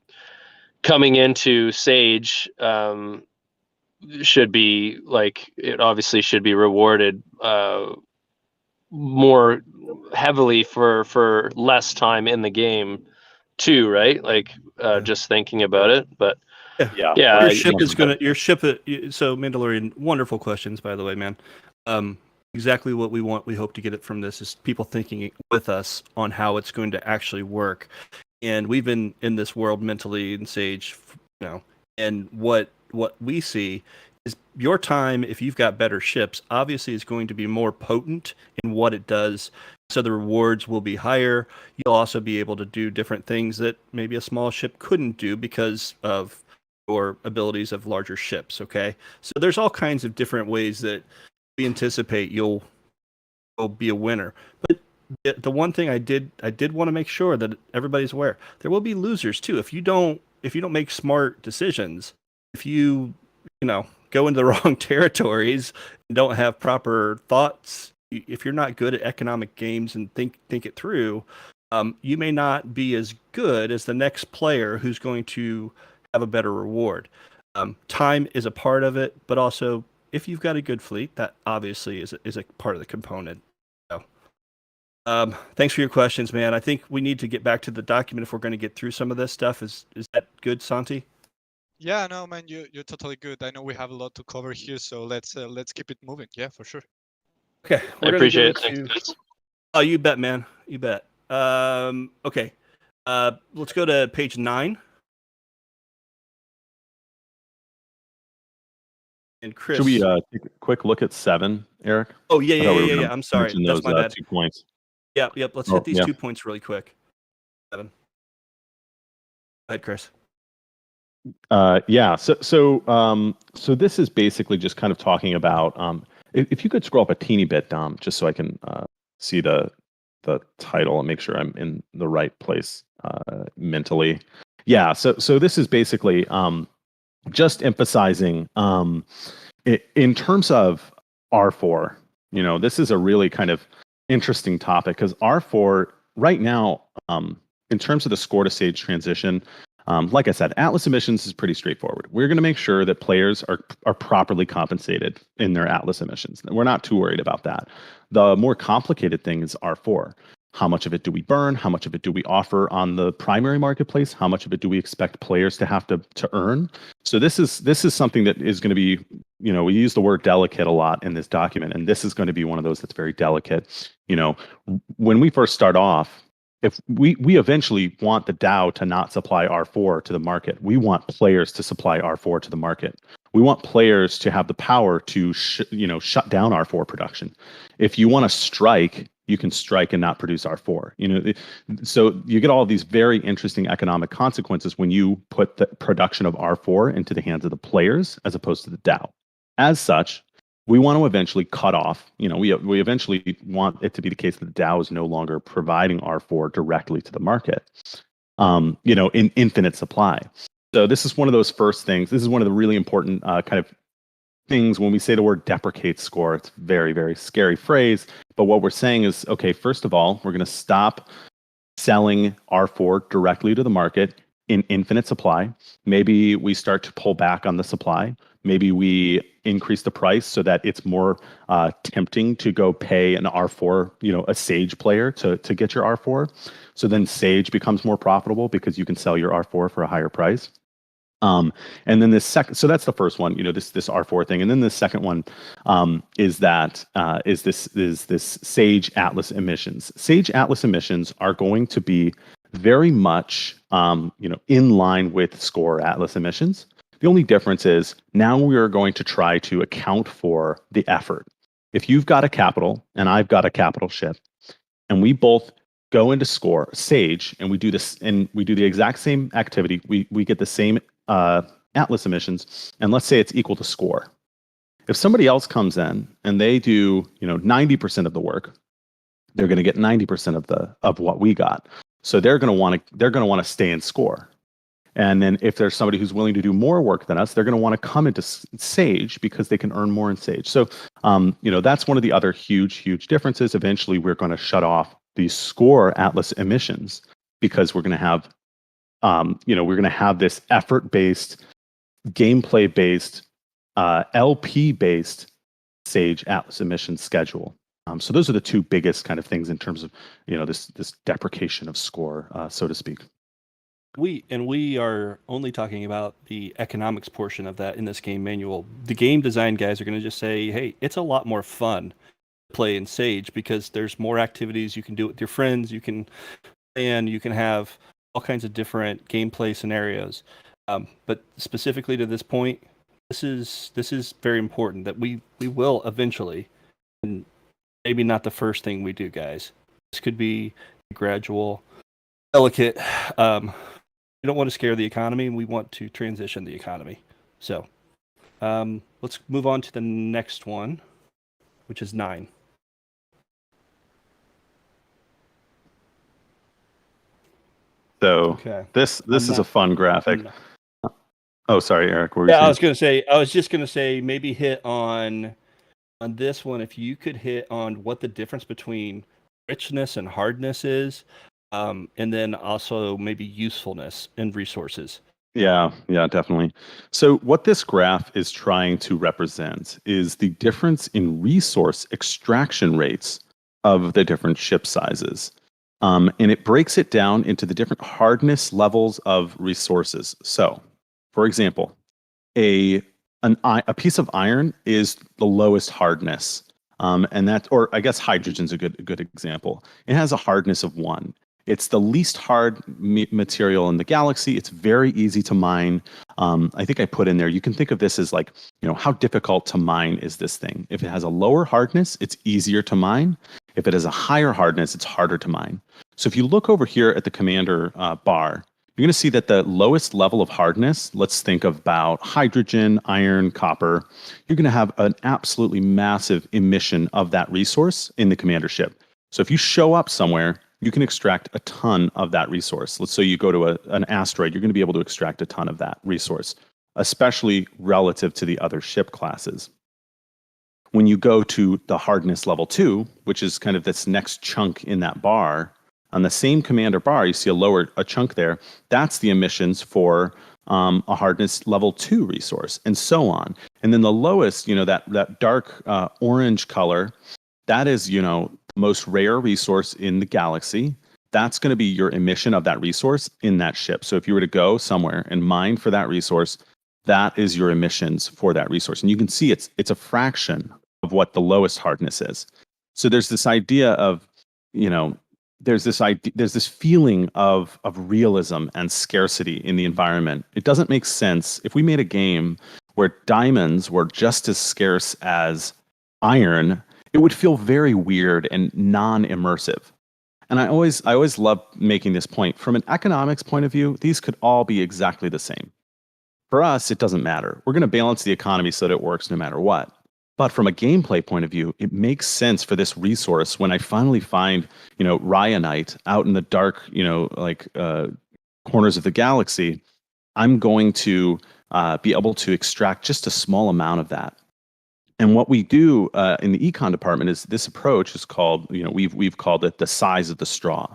coming into Sage, should be like, it obviously should be rewarded more heavily for less time in the game too, right? Like just thinking about it. But Yeah. Yeah, Your ship is gonna. Your ship. So Mandalorian, wonderful questions, by the way, man. Exactly what we want. We hope to get it from this is people thinking with us on how it's going to actually work. And we've been in this world mentally in Sage, and what we see is your time, if you've got better ships, obviously is going to be more potent in what it does. So the rewards will be higher. You'll also be able to do different things that maybe a small ship couldn't do because of your abilities of larger ships. Okay, so there's all kinds of different ways that we anticipate you'll be a winner. But the one thing I did want to make sure that everybody's aware, there will be losers too. If you don't make smart decisions, if you go into the wrong territories and don't have proper thoughts, if you're not good at economic games and think it through, you may not be as good as the next player who's going to have a better reward. Time is a part of it, but also if you've got a good fleet, that obviously is a part of the component. So, thanks for your questions, man. I think we need to get back to the document if we're going to get through some of this stuff. Is that good, Santi? Yeah, no, man, you're totally good. I know we have a lot to cover here, so let's keep it moving. Yeah, for sure. Okay, I appreciate it. Thanks, guys. Oh, you bet, man. You bet. Okay, let's go to page 9. And Chris, Should we take a quick look at 7, Eric? Oh yeah. I thought we were gonna I'm sorry. mention That's those my bad. 2 points. Yep. Let's Oh, hit these yeah. 2 points really quick. 7. Go ahead, Chris. Yeah. So this is basically just kind of talking about. If you could scroll up a teeny bit, Dom, just so I can see the title and make sure I'm in the right place mentally. Yeah. So this is basically just emphasizing in terms of R4. This is a really kind of interesting topic because R4 right now, in terms of the score to Sage transition. Like I said, Atlas emissions is pretty straightforward. We're going to make sure that players are properly compensated in their Atlas emissions. We're not too worried about that. The more complicated thing is R4. How much of it do we burn? How much of it do we offer on the primary marketplace? How much of it do we expect players to have to earn? So this is something that is going to be, we use the word delicate a lot in this document, and this is going to be one of those that's very delicate. When we first start off, if we eventually want the DAO to not supply R4 to the market, we want players to supply R4 to the market. We want players to have the power to shut down R4 production. If you want to strike, you can strike and not produce R4. So you get all of these very interesting economic consequences when you put the production of R4 into the hands of the players as opposed to the DAO. As such, we want to eventually cut off. We eventually want it to be the case that the DAO is no longer providing R4 directly to the market, in infinite supply. So this is one of those first things. This is one of the really important kind of things when we say the word deprecate score. It's a very, very scary phrase. But what we're saying is, okay, first of all, we're going to stop selling R4 directly to the market in infinite supply. Maybe we start to pull back on the supply. Maybe we increase the price so that it's more tempting to go pay an R4, a Sage player to get your R4. So then Sage becomes more profitable because you can sell your R4 for a higher price. And then this second, so that's the first one, this R4 thing. And then the second one is this Sage Atlas emissions. Sage Atlas emissions are going to be very much in line with Score Atlas emissions. The only difference is now we are going to try to account for the effort. If you've got a capital and I've got a capital ship, and we both go into Sage and we do this and we do the exact same activity, we get the same Atlas emissions, and let's say it's equal to Score. If somebody else comes in and they do 90% of the work, they're going to get 90% of what we got. So they're going to want to stay in Score. And then if there's somebody who's willing to do more work than us, they're going to want to come into Sage because they can earn more in Sage. So, that's one of the other huge differences. Eventually, we're going to shut off the Score Atlas emissions because we're going to have, this effort-based, gameplay-based, LP-based Sage Atlas emissions schedule. So those are the two biggest kind of things in terms of, this deprecation of Score, so to speak. we are only talking about the economics portion of that in this game manual. The game design guys are going to just say, hey, it's a lot more fun to play in Sage because there's more activities you can do with your friends. You can you can have all kinds of different gameplay scenarios. But specifically to this point, this is very important that we will eventually, and maybe not the first thing we do, guys. This could be gradual, delicate. We don't want to scare the economy. We want to transition the economy. So let's move on to the next one, which is 9. So Okay. this is a fun graphic. No. Oh, sorry, Eric. What were you Yeah, saying? I was just gonna say maybe hit on this one if you could hit on what the difference between richness and hardness is, and then also maybe usefulness and resources. Yeah, definitely. So what this graph is trying to represent is the difference in resource extraction rates of the different ship sizes. And it breaks it down into the different hardness levels of resources. So, for example, a piece of iron is the lowest hardness, and that, or I guess hydrogen's a good example. It has a hardness of 1. It's the least hard material in the galaxy. It's very easy to mine. I think I put in there, you can think of this as like, how difficult to mine is this thing? If it has a lower hardness, it's easier to mine. If it has a higher hardness, it's harder to mine. So if you look over here at the commander bar, you're going to see that the lowest level of hardness, let's think about hydrogen, iron, copper, you're going to have an absolutely massive emission of that resource in the commander ship. So if you show up somewhere, you can extract a ton of that resource. Let's say you go to an asteroid, you're going to be able to extract a ton of that resource, especially relative to the other ship classes. When you go to the hardness level 2, which is kind of this next chunk in that bar, on the same commander bar, you see a chunk there. That's the emissions for a hardness level 2 resource, and so on. And then the lowest, that dark orange color, that is, the most rare resource in the galaxy. That's going to be your emission of that resource in that ship. So if you were to go somewhere and mine for that resource, that is your emissions for that resource. And you can see it's a fraction of what the lowest hardness is. So there's this idea of, there's this feeling of realism and scarcity in the environment. It doesn't make sense if we made a game where diamonds were just as scarce as iron. It would feel very weird and non-immersive. And I always love making this point. From an economics point of view, these could all be exactly the same. For us, it doesn't matter. We're going to balance the economy so that it works no matter what. But from a gameplay point of view, it makes sense for this resource when I finally find, ryanite out in the dark, corners of the galaxy. I'm going to be able to extract just a small amount of that. And what we do in the econ department is this approach is called, we've called it the size of the straw.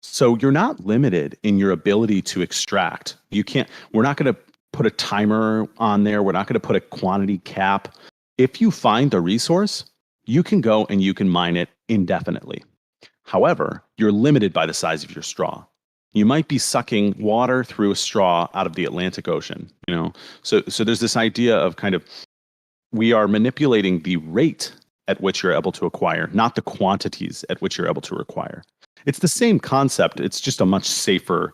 So you're not limited in your ability to extract. We're not going to put a timer on there. We're not going to put a quantity cap. If you find the resource, you can go and you can mine it indefinitely. However, you're limited by the size of your straw. You might be sucking water through a straw out of the Atlantic Ocean, So there's this idea of kind of, we are manipulating the rate at which you're able to acquire, not the quantities at which you're able to acquire. It's the same concept. It's just a much safer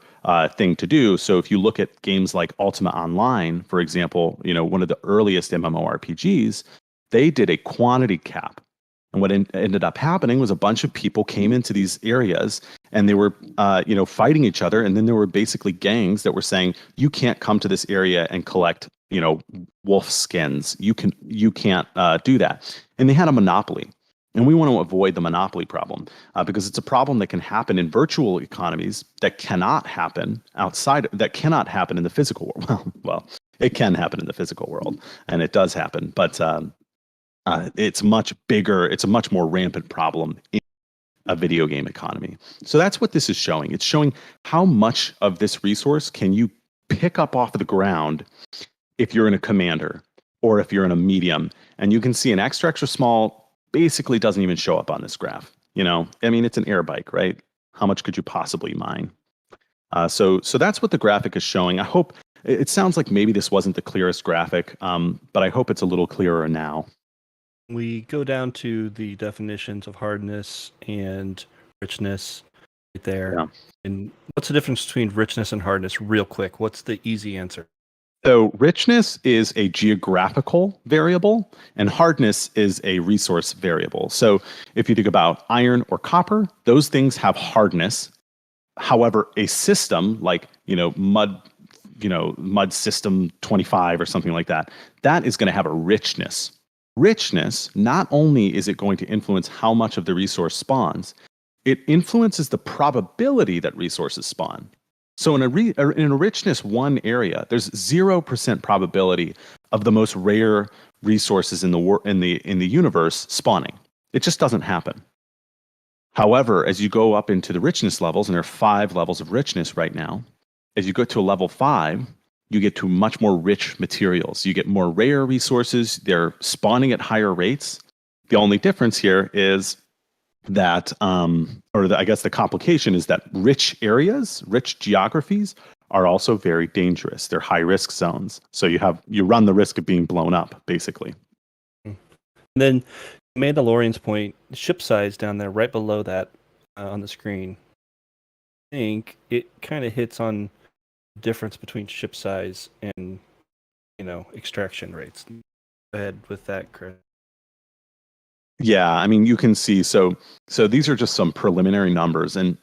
thing to do. So if you look at games like Ultima Online, for example, one of the earliest MMORPGs, they did a quantity cap. And what ended up happening was a bunch of people came into these areas and they were, fighting each other. And then there were basically gangs that were saying, you can't come to this area and collect, wolf skins. You can't do that. And they had a monopoly. And we want to avoid the monopoly problem because it's a problem that can happen in virtual economies that cannot happen in the physical world. Well, it can happen in the physical world, and it does happen, but it's much bigger. It's a much more rampant problem in a video game economy. So that's what this is showing. It's showing how much of this resource can you pick up off of the ground if you're in a commander or if you're in a medium, and you can see an extra small basically doesn't even show up on this graph. It's an air bike, right? How much could you possibly mine? So that's what the graphic is showing. I hope it sounds like maybe this wasn't the clearest graphic, but I hope it's a little clearer now. We go down to the definitions of hardness and richness right there. Yeah. And what's the difference between richness and hardness, real quick? What's the easy answer? So richness is a geographical variable, and hardness is a resource variable. So if you think about iron or copper, those things have hardness. However, a system like mud system 25 or something like that, that is going to have a richness. Richness, not only is it going to influence how much of the resource spawns, it influences the probability that resources spawn. So in a richness 1 area, there's 0% probability of the most rare resources in the universe spawning. It just doesn't happen. However, as you go up into the richness levels, and there are 5 levels of richness right now, as you go to a level 5, you get to much more rich materials. You get more rare resources. They're spawning at higher rates. The only difference here is that, I guess the complication is that rich areas, rich geographies are also very dangerous. They're high risk zones. So you run the risk of being blown up, basically. And then Mandalorian's point, ship size down there right below that on the screen. I think it kind of hits on the difference between ship size and, extraction rates. Go ahead with that, Chris. Yeah, I mean, you can see, so these are just some preliminary numbers, and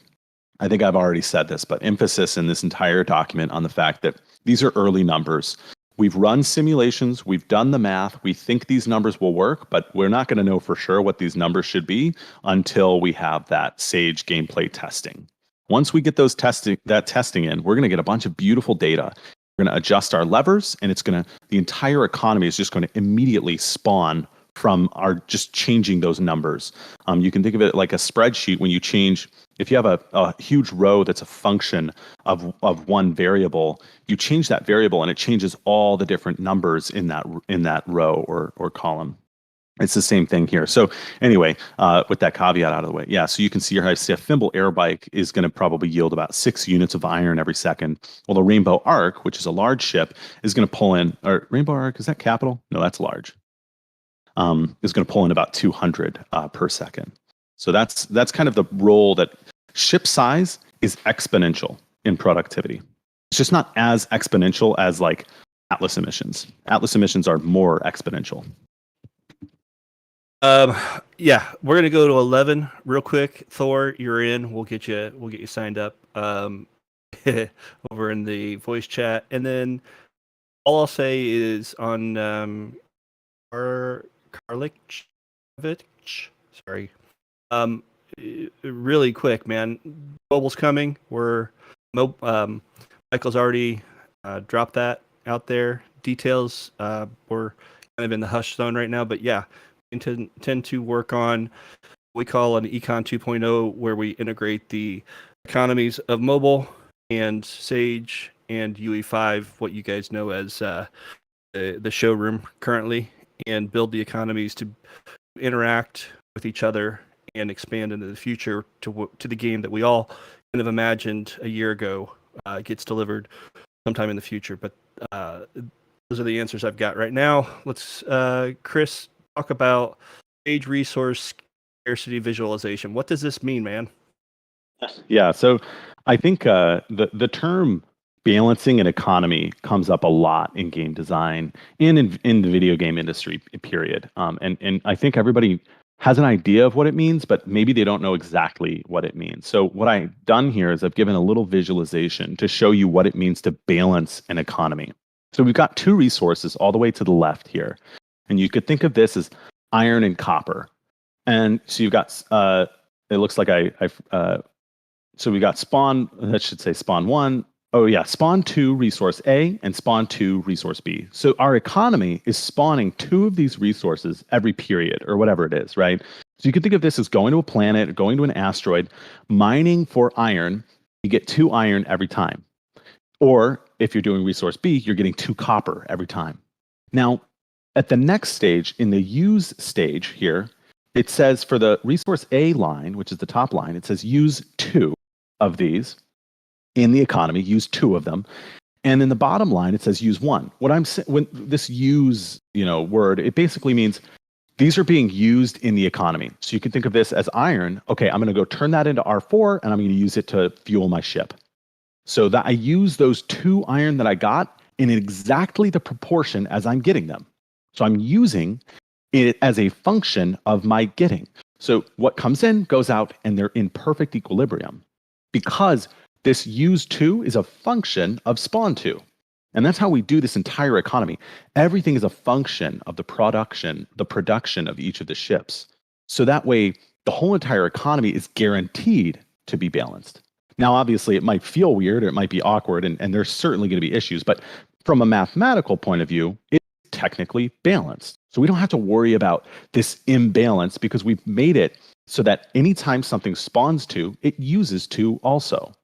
I think I've already said this, but emphasis in this entire document on the fact that these are early numbers. We've run simulations, we've done the math, we think these numbers will work, but we're not going to know for sure what these numbers should be until we have that Sage gameplay testing. Once we get that testing in, we're going to get a bunch of beautiful data. We're going to adjust our levers, and the entire economy is just going to immediately spawn from our just changing those numbers. You can think of it like a spreadsheet when you change. If you have a huge row that's a function of one variable, you change that variable and it changes all the different numbers in that row or column. It's the same thing here. So anyway, with that caveat out of the way, yeah. So you can see here, I see a Thimble air bike is going to probably yield about 6 units of iron every second. Well, the Rainbow Arc, which is a large ship, is going to pull in. Or Rainbow Arc, is that capital? No, that's large. Is going to pull in about 200 per second. So that's kind of the role that ship size is exponential in productivity. It's just not as exponential as like Atlas emissions. Atlas emissions are more exponential. Yeah, we're gonna go to 11 real quick. Thor, you're in. We'll get you signed up over in the voice chat, and then all I'll say is on Karlich, sorry. Really quick, man. Mobile's coming. Michael's already dropped that out there. Details, we're kind of in the hush zone right now, but yeah, we intend to work on what we call an Econ 2.0, where we integrate the economies of mobile and Sage and UE5, what you guys know as the showroom currently, and build the economies to interact with each other and expand into the future to the game that we all kind of imagined a year ago gets delivered sometime in the future. But those are the answers I've got right now. Let's, Chris, talk about Sage resource scarcity visualization. What does this mean, man? Yeah, so I think the term balancing an economy comes up a lot in game design and in the video game industry, period. And I think everybody has an idea of what it means, but maybe they don't know exactly what it means. So what I've done here is I've given a little visualization to show you what it means to balance an economy. So we've got 2 resources all the way to the left here. And you could think of this as iron and copper. And so you've got, it looks like so we got spawn, that should say spawn 1. Oh yeah, spawn 2 resource A and spawn 2 resource B. So our economy is spawning 2 of these resources every period or whatever it is, right? So you can think of this as going to a planet, going to an asteroid, mining for iron, you get 2 iron every time. Or if you're doing resource B, you're getting 2 copper every time. Now, at the next stage, in the use stage here, it says for the resource A line, which is the top line, it says use 2 of these. in the economy, use 2 of them. And in the bottom line, it says use 1. When this use, word, it basically means these are being used in the economy. So you can think of this as iron. Okay, I'm going to go turn that into R4 and I'm going to use it to fuel my ship. So that I use those 2 iron that I got in exactly the proportion as I'm getting them. So I'm using it as a function of my getting. So what comes in goes out and they're in perfect equilibrium because this use 2 is a function of spawn 2. And that's how we do this entire economy. Everything is a function of the production of each of the ships. So that way, the whole entire economy is guaranteed to be balanced. Now, obviously, it might feel weird or it might be awkward, and there's certainly going to be issues. But from a mathematical point of view, it's technically balanced. So we don't have to worry about this imbalance because we've made it so that anytime something spawns 2, it uses 2 also.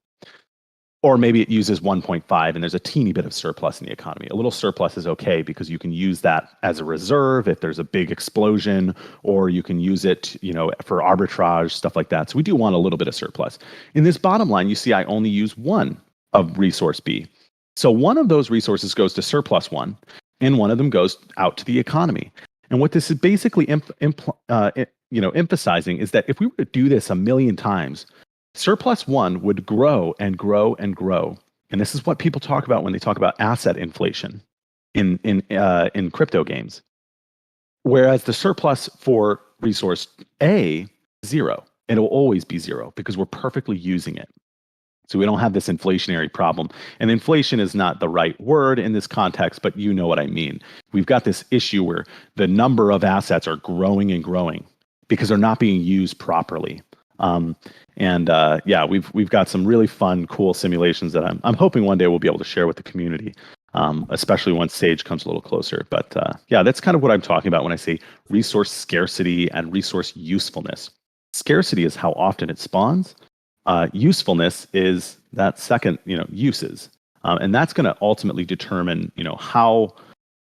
Or maybe it uses 1.5 and there's a teeny bit of surplus in the economy. A little surplus is okay because you can use that as a reserve if there's a big explosion, or you can use it, for arbitrage, stuff like that. So we do want a little bit of surplus. In this bottom line, you see I only use 1 of resource B. So one of those resources goes to surplus 1, and one of them goes out to the economy. And what this is basically emphasizing is that if we were to do this a million times, surplus 1 would grow and grow and grow. And this is what people talk about when they talk about asset inflation in crypto games. Whereas the surplus for resource A, 0. And it will always be 0 because we're perfectly using it. So we don't have this inflationary problem. And inflation is not the right word in this context, but you know what I mean. We've got this issue where the number of assets are growing and growing because they're not being used properly. We've got some really fun, cool simulations that I'm hoping one day we'll be able to share with the community, especially once Sage comes a little closer. But that's kind of what I'm talking about when I say resource scarcity and resource usefulness. Scarcity is how often it spawns. Usefulness is that second, uses, and that's going to ultimately determine, how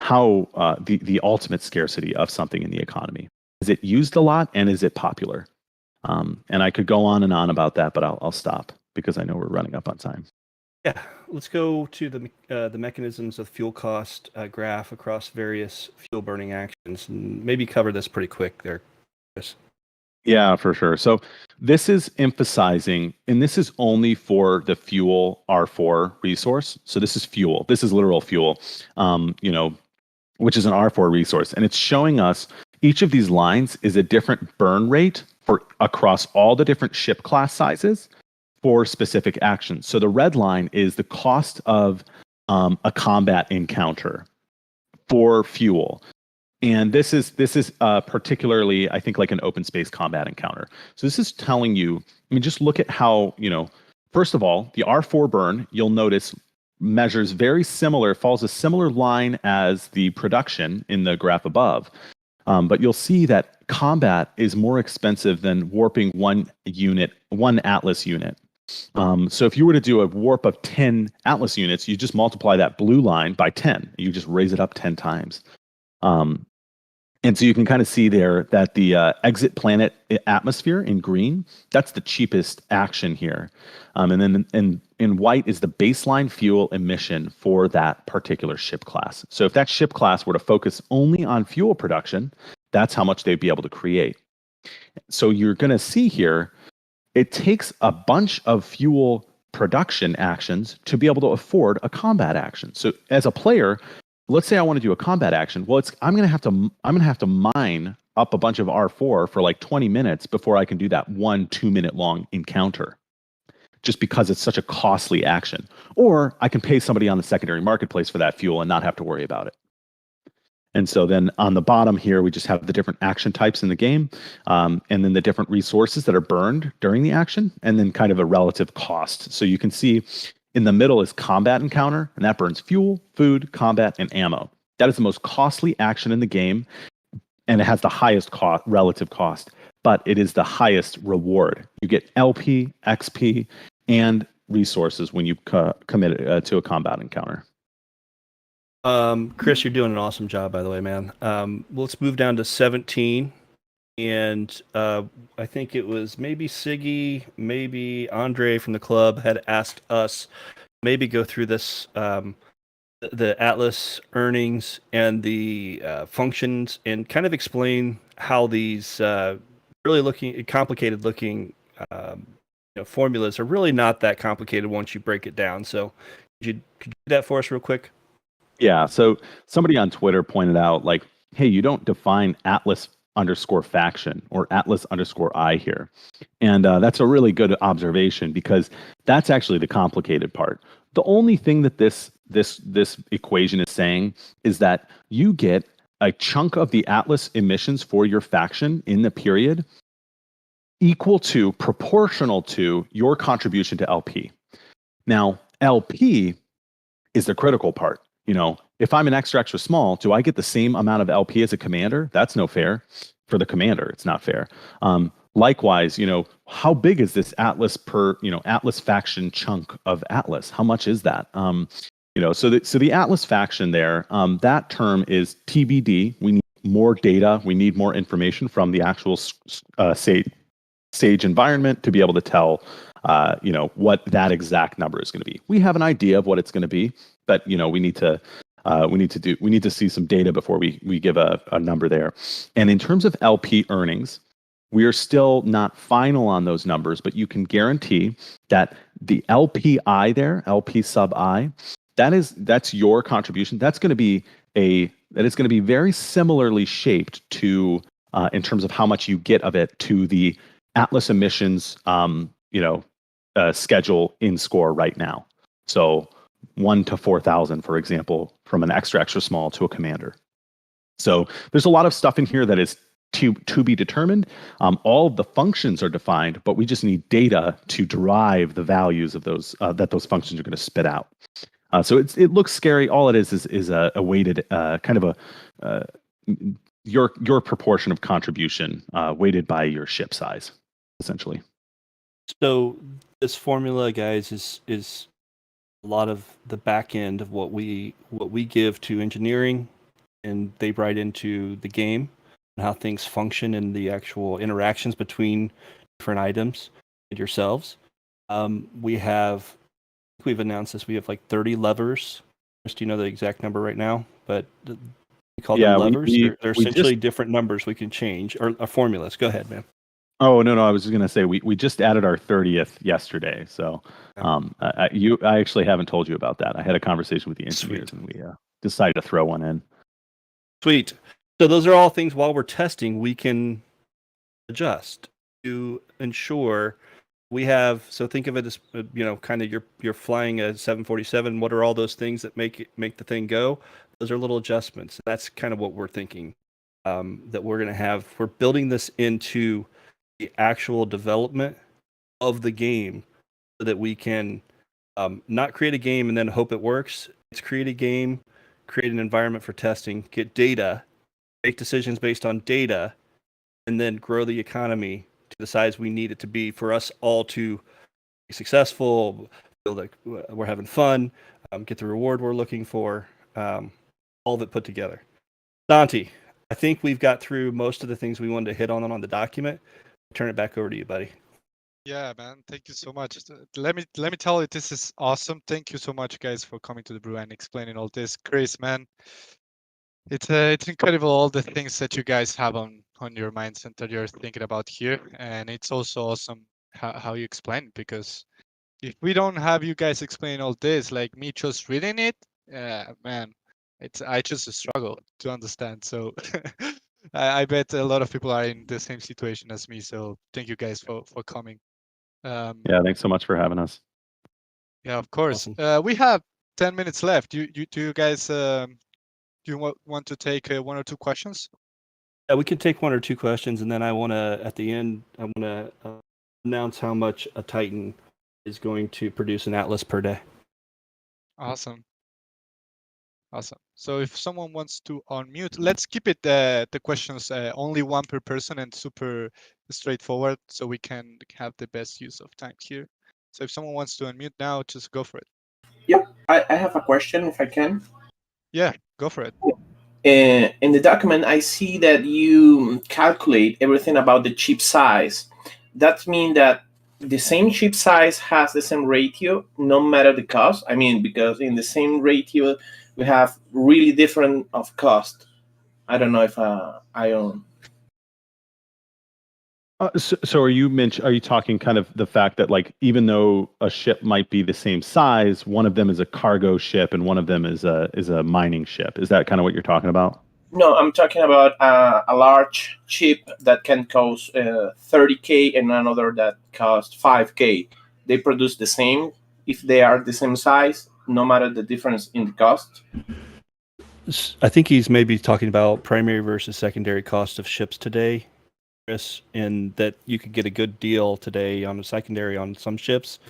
the ultimate scarcity of something in the economy. Is it used a lot, and is it popular? And I could go on and on about that, but I'll stop because I know we're running up on time. Yeah, let's go to the mechanisms of fuel cost graph across various fuel burning actions, and maybe cover this pretty quick there, Chris. Yeah, for sure. So this is emphasizing, and this is only for the fuel R4 resource. So this is fuel. This is literal fuel, which is an R4 resource, and it's showing us each of these lines is a different burn rate for across all the different ship class sizes for specific actions. So the red line is the cost of a combat encounter for fuel. And this is particularly, I think, like an open space combat encounter. So this is telling you, just look at how, first of all, the R4 burn, you'll notice measures very similar, follows a similar line as the production in the graph above. But you'll see that combat is more expensive than warping one Atlas unit. So if you were to do a warp of 10 Atlas units, you just multiply that blue line by 10. You just raise it up 10 times. And so you can kind of see there that the exit planet atmosphere in green, that's the cheapest action here. And then in white is the baseline fuel emission for that particular ship class. So if that ship class were to focus only on fuel production, that's how much they'd be able to create. So you're going to see here, it takes a bunch of fuel production actions to be able to afford a combat action. So as a player, let's say I want to do a combat action. Well, I'm going to have to mine up a bunch of R4 for like 20 minutes before I can do that 1-2 minute long encounter, just because it's such a costly action. Or I can pay somebody on the secondary marketplace for that fuel and not have to worry about it. And so then on the bottom here, we just have the different action types in the game, and then the different resources that are burned during the action, and then kind of a relative cost. So you can see in the middle is combat encounter, and that burns fuel, food, combat, and ammo. That is the most costly action in the game, and it has the highest relative cost, but it is the highest reward. You get LP, XP, and resources when you commit to a combat encounter. Chris, you're doing an awesome job, by the way, man. Let's move down to 17. and I think it was maybe Siggy, maybe Andre from the club had asked us maybe go through this the Atlas earnings and the functions and kind of explain how these really complicated looking formulas are really not that complicated once you break it down. So could you do that for us real quick? Yeah. So somebody on Twitter pointed out, like, hey, you don't define Atlas_faction or Atlas_I here. And that's a really good observation, because that's actually the complicated part. The only thing that this equation is saying is that you get a chunk of the Atlas emissions for your faction in the period equal to, proportional to, your contribution to LP. Now, LP is the critical part. If I'm an extra small, do I get the same amount of LP as a commander? That's no fair. For the commander, it's not fair. Likewise, how big is this Atlas Atlas faction chunk of Atlas? How much is that? So the Atlas faction there, that term is TBD. We need more data. We need more information from the actual Sage environment to be able to tell, what that exact number is going to be. We have an idea of what it's going to be, but we need to see some data before we give a number there. And in terms of LP earnings, we are still not final on those numbers, but you can guarantee that the LPI there, LP sub I, that's your contribution. That is going to be very similarly shaped to, in terms of how much you get of it, to the Atlas emissions, schedule in score right now. So 1 to 4,000, for example, from an extra small to a commander. So there's a lot of stuff in here that is to be determined. All of the functions are defined, but we just need data to derive the values of those that those functions are going to spit out. So it looks scary. All it is a weighted kind of a your proportion of contribution weighted by your ship size, essentially. So this formula, guys, is a lot of the back end of what we give to engineering, and they write into the game and how things function and the actual interactions between different items and yourselves. We've announced this. We have like 30 levers. Do you know the exact number right now? But we call them levers. They're essentially different numbers we can change, or formulas. Go ahead, man. Oh, no, I was just going to say, we just added our 30th yesterday. So I actually haven't told you about that. I had a conversation with the engineers. Sweet. And we decided to throw one in. Sweet. So those are all things while we're testing, we can adjust to ensure we have. So think of it as, kind of you're flying a 747. What are all those things that make the thing go? Those are little adjustments. That's kind of what we're thinking, that we're going to have. We're building this into the actual development of the game so that we can not create a game and then hope it works. It's create a game, create an environment for testing, get data, make decisions based on data, and then grow the economy to the size we need it to be for us all to be successful, feel like we're having fun, get the reward we're looking for, all of it put together. Dante, I think we've got through most of the things we wanted to hit on the document. Turn it back over to you, buddy. Yeah, man. Thank you so much. Let me tell you, this is awesome. Thank you so much, guys, for coming to the Brew and explaining all this. Chris, man, it's incredible all the things that you guys have on your minds and that you're thinking about here, and it's also awesome how you explain it, because if we don't have you guys explain all this, like me just reading it, man, I just struggle to understand. So I bet a lot of people are in the same situation as me. So thank you guys for coming. Yeah, thanks so much for having us. Yeah, of course. Awesome. We have 10 minutes left. Do you guys do you want to take 1 or 2 questions? Yeah, we can take 1 or 2 questions, and then at the end, I want to announce how much a Titan is going to produce an Atlas per day. Awesome. So if someone wants to unmute, let's keep it the questions only 1 per person and super straightforward, so we can have the best use of time here. So if someone wants to unmute now, just go for it. Yeah, I have a question if I can. Yeah, go for it. In the document, I see that you calculate everything about the chip size. That means that the same chip size has the same ratio, no matter the cost. I mean, because in the same ratio, we have really different of cost. I don't know if I own. So are you talking kind of the fact that like even though a ship might be the same size, one of them is a cargo ship and one of them is a mining ship? Is that kind of what you're talking about? No, I'm talking about a large chip that can cost 30K and another that costs 5K. They produce the same if they are the same size, no matter the difference in the cost. I think he's maybe talking about primary versus secondary cost of ships today, Chris, and that you could get a good deal today on a secondary on some ships.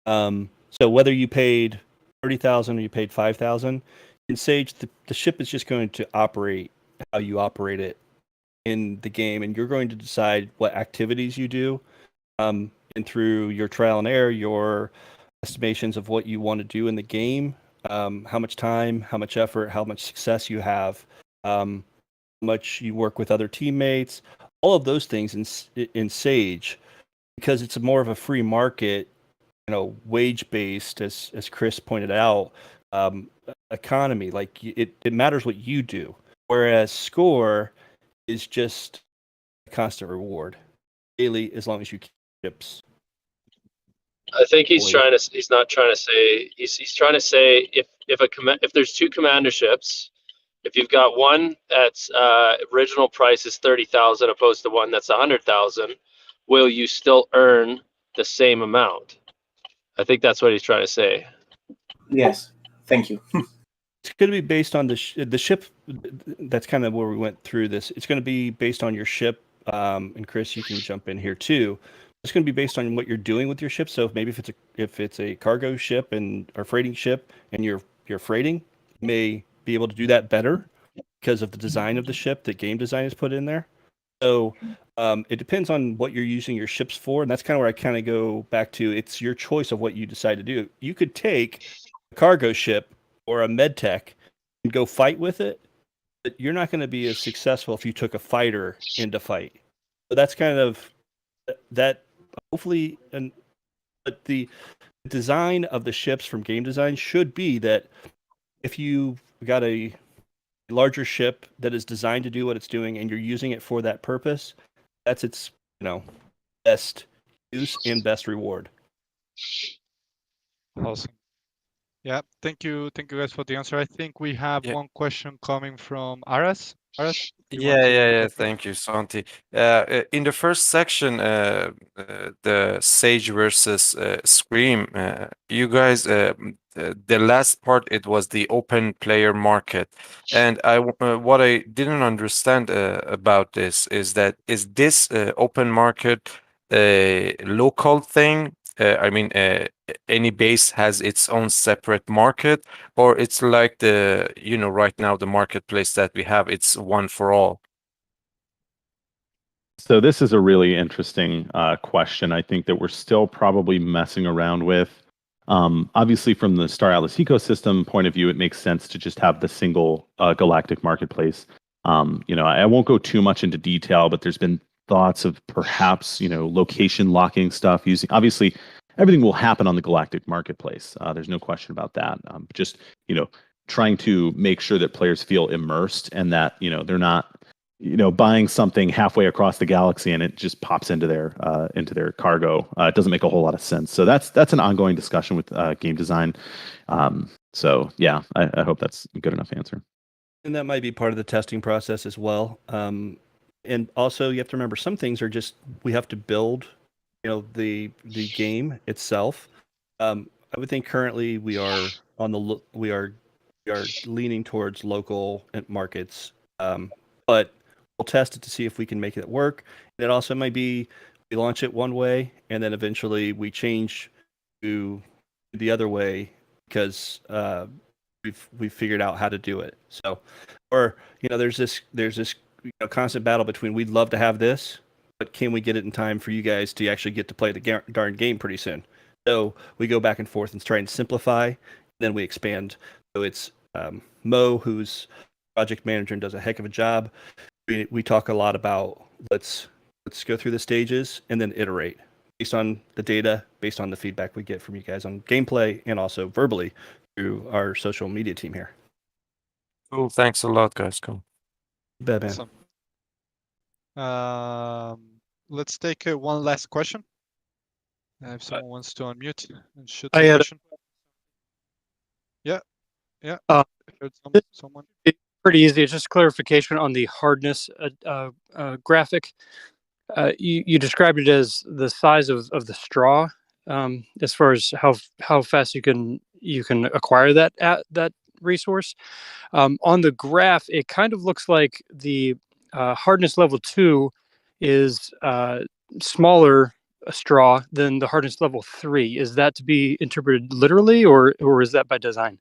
So whether you paid 30,000 or you paid 5,000, in Sage, the ship is just going to operate how you operate it in the game, and you're going to decide what activities you do, and through your trial and error, your estimations of what you want to do in the game, how much time, how much effort, how much success you have, how much you work with other teammates, all of those things in Sage, because it's more of a free market, wage based, as Chris pointed out, economy. Like it matters what you do, whereas score is just a constant reward daily as long as you keep chips. I think he's not trying to say, he's trying to say if there's two commander ships, if you've got one that's original price is 30,000 opposed to one that's 100,000, will you still earn the same amount? I think that's what he's trying to say. Yes, thank you. It's going to be based on the ship. That's kind of where we went through this. It's going to be based on your ship. And Chris, you can jump in here too. It's going to be based on what you're doing with your ship. So maybe if it's a cargo ship or freighting ship, and you're freighting, you may be able to do that better because of the design of the ship that game design has put in there. So it depends on what you're using your ships for, and that's kind of where I kind of go back to. It's your choice of what you decide to do. You could take a cargo ship or a med tech and go fight with it, but you're not going to be as successful if you took a fighter into fight. So that's kind of that. Hopefully, but the design of the ships from game design should be that if you got a larger ship that is designed to do what it's doing and you're using it for that purpose, that's its best use and best reward. Awesome. Yeah, thank you guys for the answer. I think we have one question coming from Aras. Aras, Yeah. Thank you, Santi. In the first section, the Sage versus Scream, you guys, the last part, it was the open player market, and what I didn't understand about this is this open market a local thing? I mean, any base has its own separate market, or it's like right now the marketplace that we have, it's one for all. So this is a really interesting question. I think that we're still probably messing around with. Obviously, from the Star Atlas ecosystem point of view, it makes sense to just have the single galactic marketplace. I won't go too much into detail, but there's been thoughts of perhaps location locking stuff using. Obviously, everything will happen on the galactic marketplace. There's no question about that. Just trying to make sure that players feel immersed and that they're not buying something halfway across the galaxy and it just pops into their cargo. It doesn't make a whole lot of sense. So that's an ongoing discussion with game design. So yeah, I hope that's a good enough answer. And that might be part of the testing process as well. And also you have to remember some things are just we have to build, the game itself. I would think currently we are leaning towards local markets, but we'll test it to see if we can make it work. And it also might be we launch it one way and then eventually we change to the other way because we've figured out how to do it. So, or there's this constant battle between we'd love to have this, but can we get it in time for you guys to actually get to play the darn game pretty soon? So we go back and forth and try and simplify, and then we expand. So it's Mo, who's project manager and does a heck of a job. We talk a lot about let's go through the stages and then iterate based on the data, based on the feedback we get from you guys on gameplay and also verbally through our social media team here. Cool. Thanks a lot, guys. Cool. Bet, man. Awesome. Let's take one last question. If someone wants to unmute and shoot I a had question. Yeah. Uh, Heard someone. It's pretty easy. It's just clarification on the hardness graphic. You described it as the size of the straw, as far as how fast you can acquire that resource. On the graph, it kind of looks like the hardness level 2 is smaller straw than the hardness level 3. Is that to be interpreted literally, or is that by design?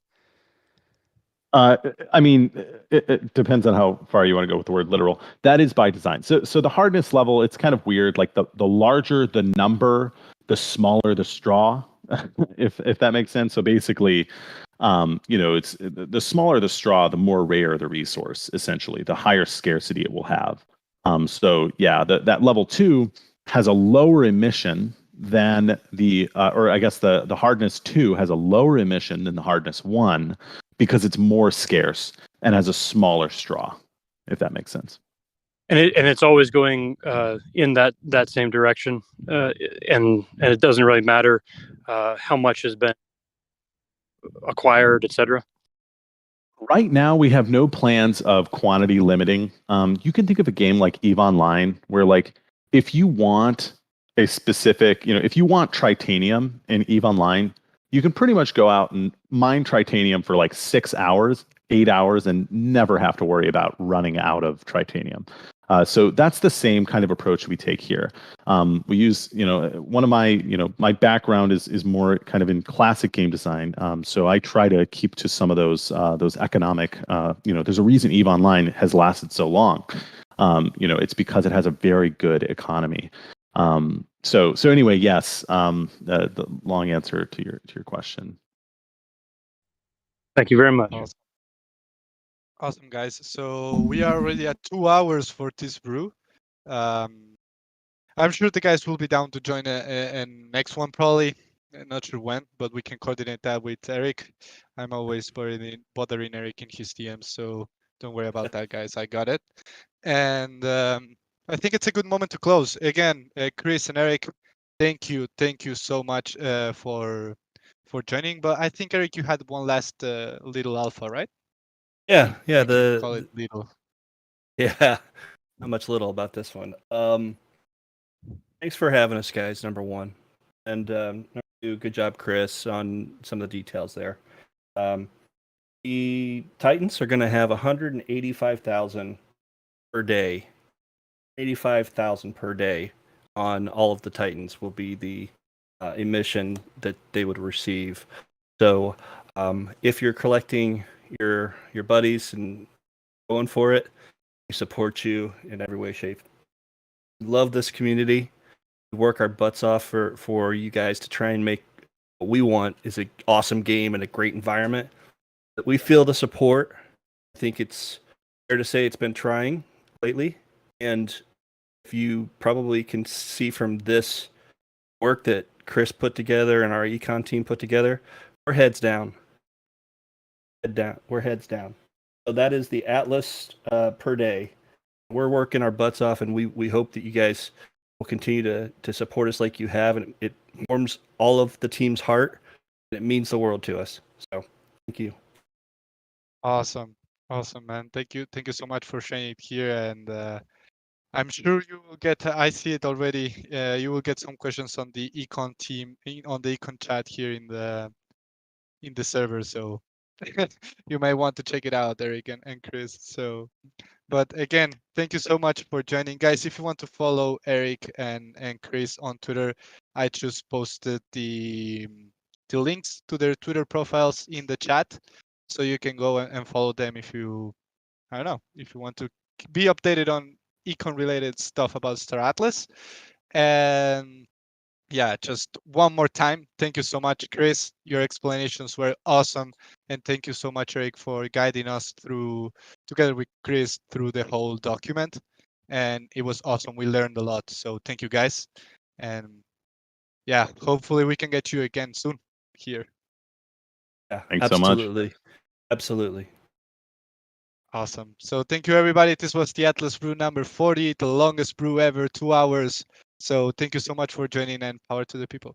I mean, it depends on how far you want to go with the word literal. That is by design. So the hardness level, it's kind of weird. Like the larger the number, the smaller the straw, if that makes sense. So basically, it's the smaller the straw, the more rare the resource. Essentially, the higher scarcity it will have. So yeah, that level 2 has a lower emission than or I guess the hardness 2 has a lower emission than the hardness 1 because it's more scarce and has a smaller straw, if that makes sense. And it's always going in that same direction, and it doesn't really matter how much has been acquired, etc. Right now, we have no plans of quantity limiting. You can think of a game like EVE Online, where if you want a specific, if you want Tritanium in EVE Online, you can pretty much go out and mine Tritanium for 6 hours, 8 hours, and never have to worry about running out of Tritanium. So that's the same kind of approach we take here. We use, one of my background is more kind of in classic game design. So I try to keep to some of those economic, there's a reason EVE Online has lasted so long. It's because it has a very good economy. So anyway, yes, the long answer to your question. Thank you very much. Awesome, guys. So we are already at 2 hours for this brew. I'm sure the guys will be down to join a next one probably. Not sure when, but we can coordinate that with Eric. I'm always bothering Eric in his DMs, so don't worry about that, guys. I got it. And I think it's a good moment to close. Again, Chris and Eric, thank you so much for joining. But I think Eric, you had one last little alpha, right? Yeah. Call it little. Yeah, not much little about this one. Thanks for having us, guys. Number one, and number two, good job, Chris, on some of the details there. The Titans are going to have 185,000 per day. 85,000 per day on all of the Titans will be the emission that they would receive. So if you're collecting your buddies and going for it, we support you in every way, shape. We love this community. We work our butts off for you guys to try and make what we want is an awesome game and a great environment. But we feel the support. I think it's fair to say it's been trying lately. And if you probably can see from this work that Chris put together and our econ team put together, we're heads down. We're heads down. So that is the Atlas per day. We're working our butts off, and we hope that you guys will continue to support us like you have, and it warms all of the team's heart, and it means the world to us. So thank you. Awesome, man. Thank you so much for sharing it here, and I'm sure you will get. I see it already. You will get some questions on the econ team, on the econ chat here in the server. So you might want to check it out, Eric and Chris. So, but again, thank you so much for joining, guys. If you want to follow Eric and Chris on Twitter, I just posted the links to their Twitter profiles in the chat, so you can go and follow them if you, I don't know, if you want to be updated on econ related stuff about Star Atlas. And yeah, just one more time, thank you so much, Chris. Your explanations were awesome, and thank you so much, Eric, for guiding us through, together with Chris, through the whole document. And it was awesome. We learned a lot. So thank you, guys. And yeah, hopefully we can get you again soon here. Yeah, Thanks so much. absolutely. Absolutely. Awesome. So thank you, everybody. This was the Atlas Brew number 40, the longest brew ever, 2 hours. So thank you so much for joining, and power to the people.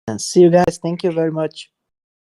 And see you guys. Thank you very much.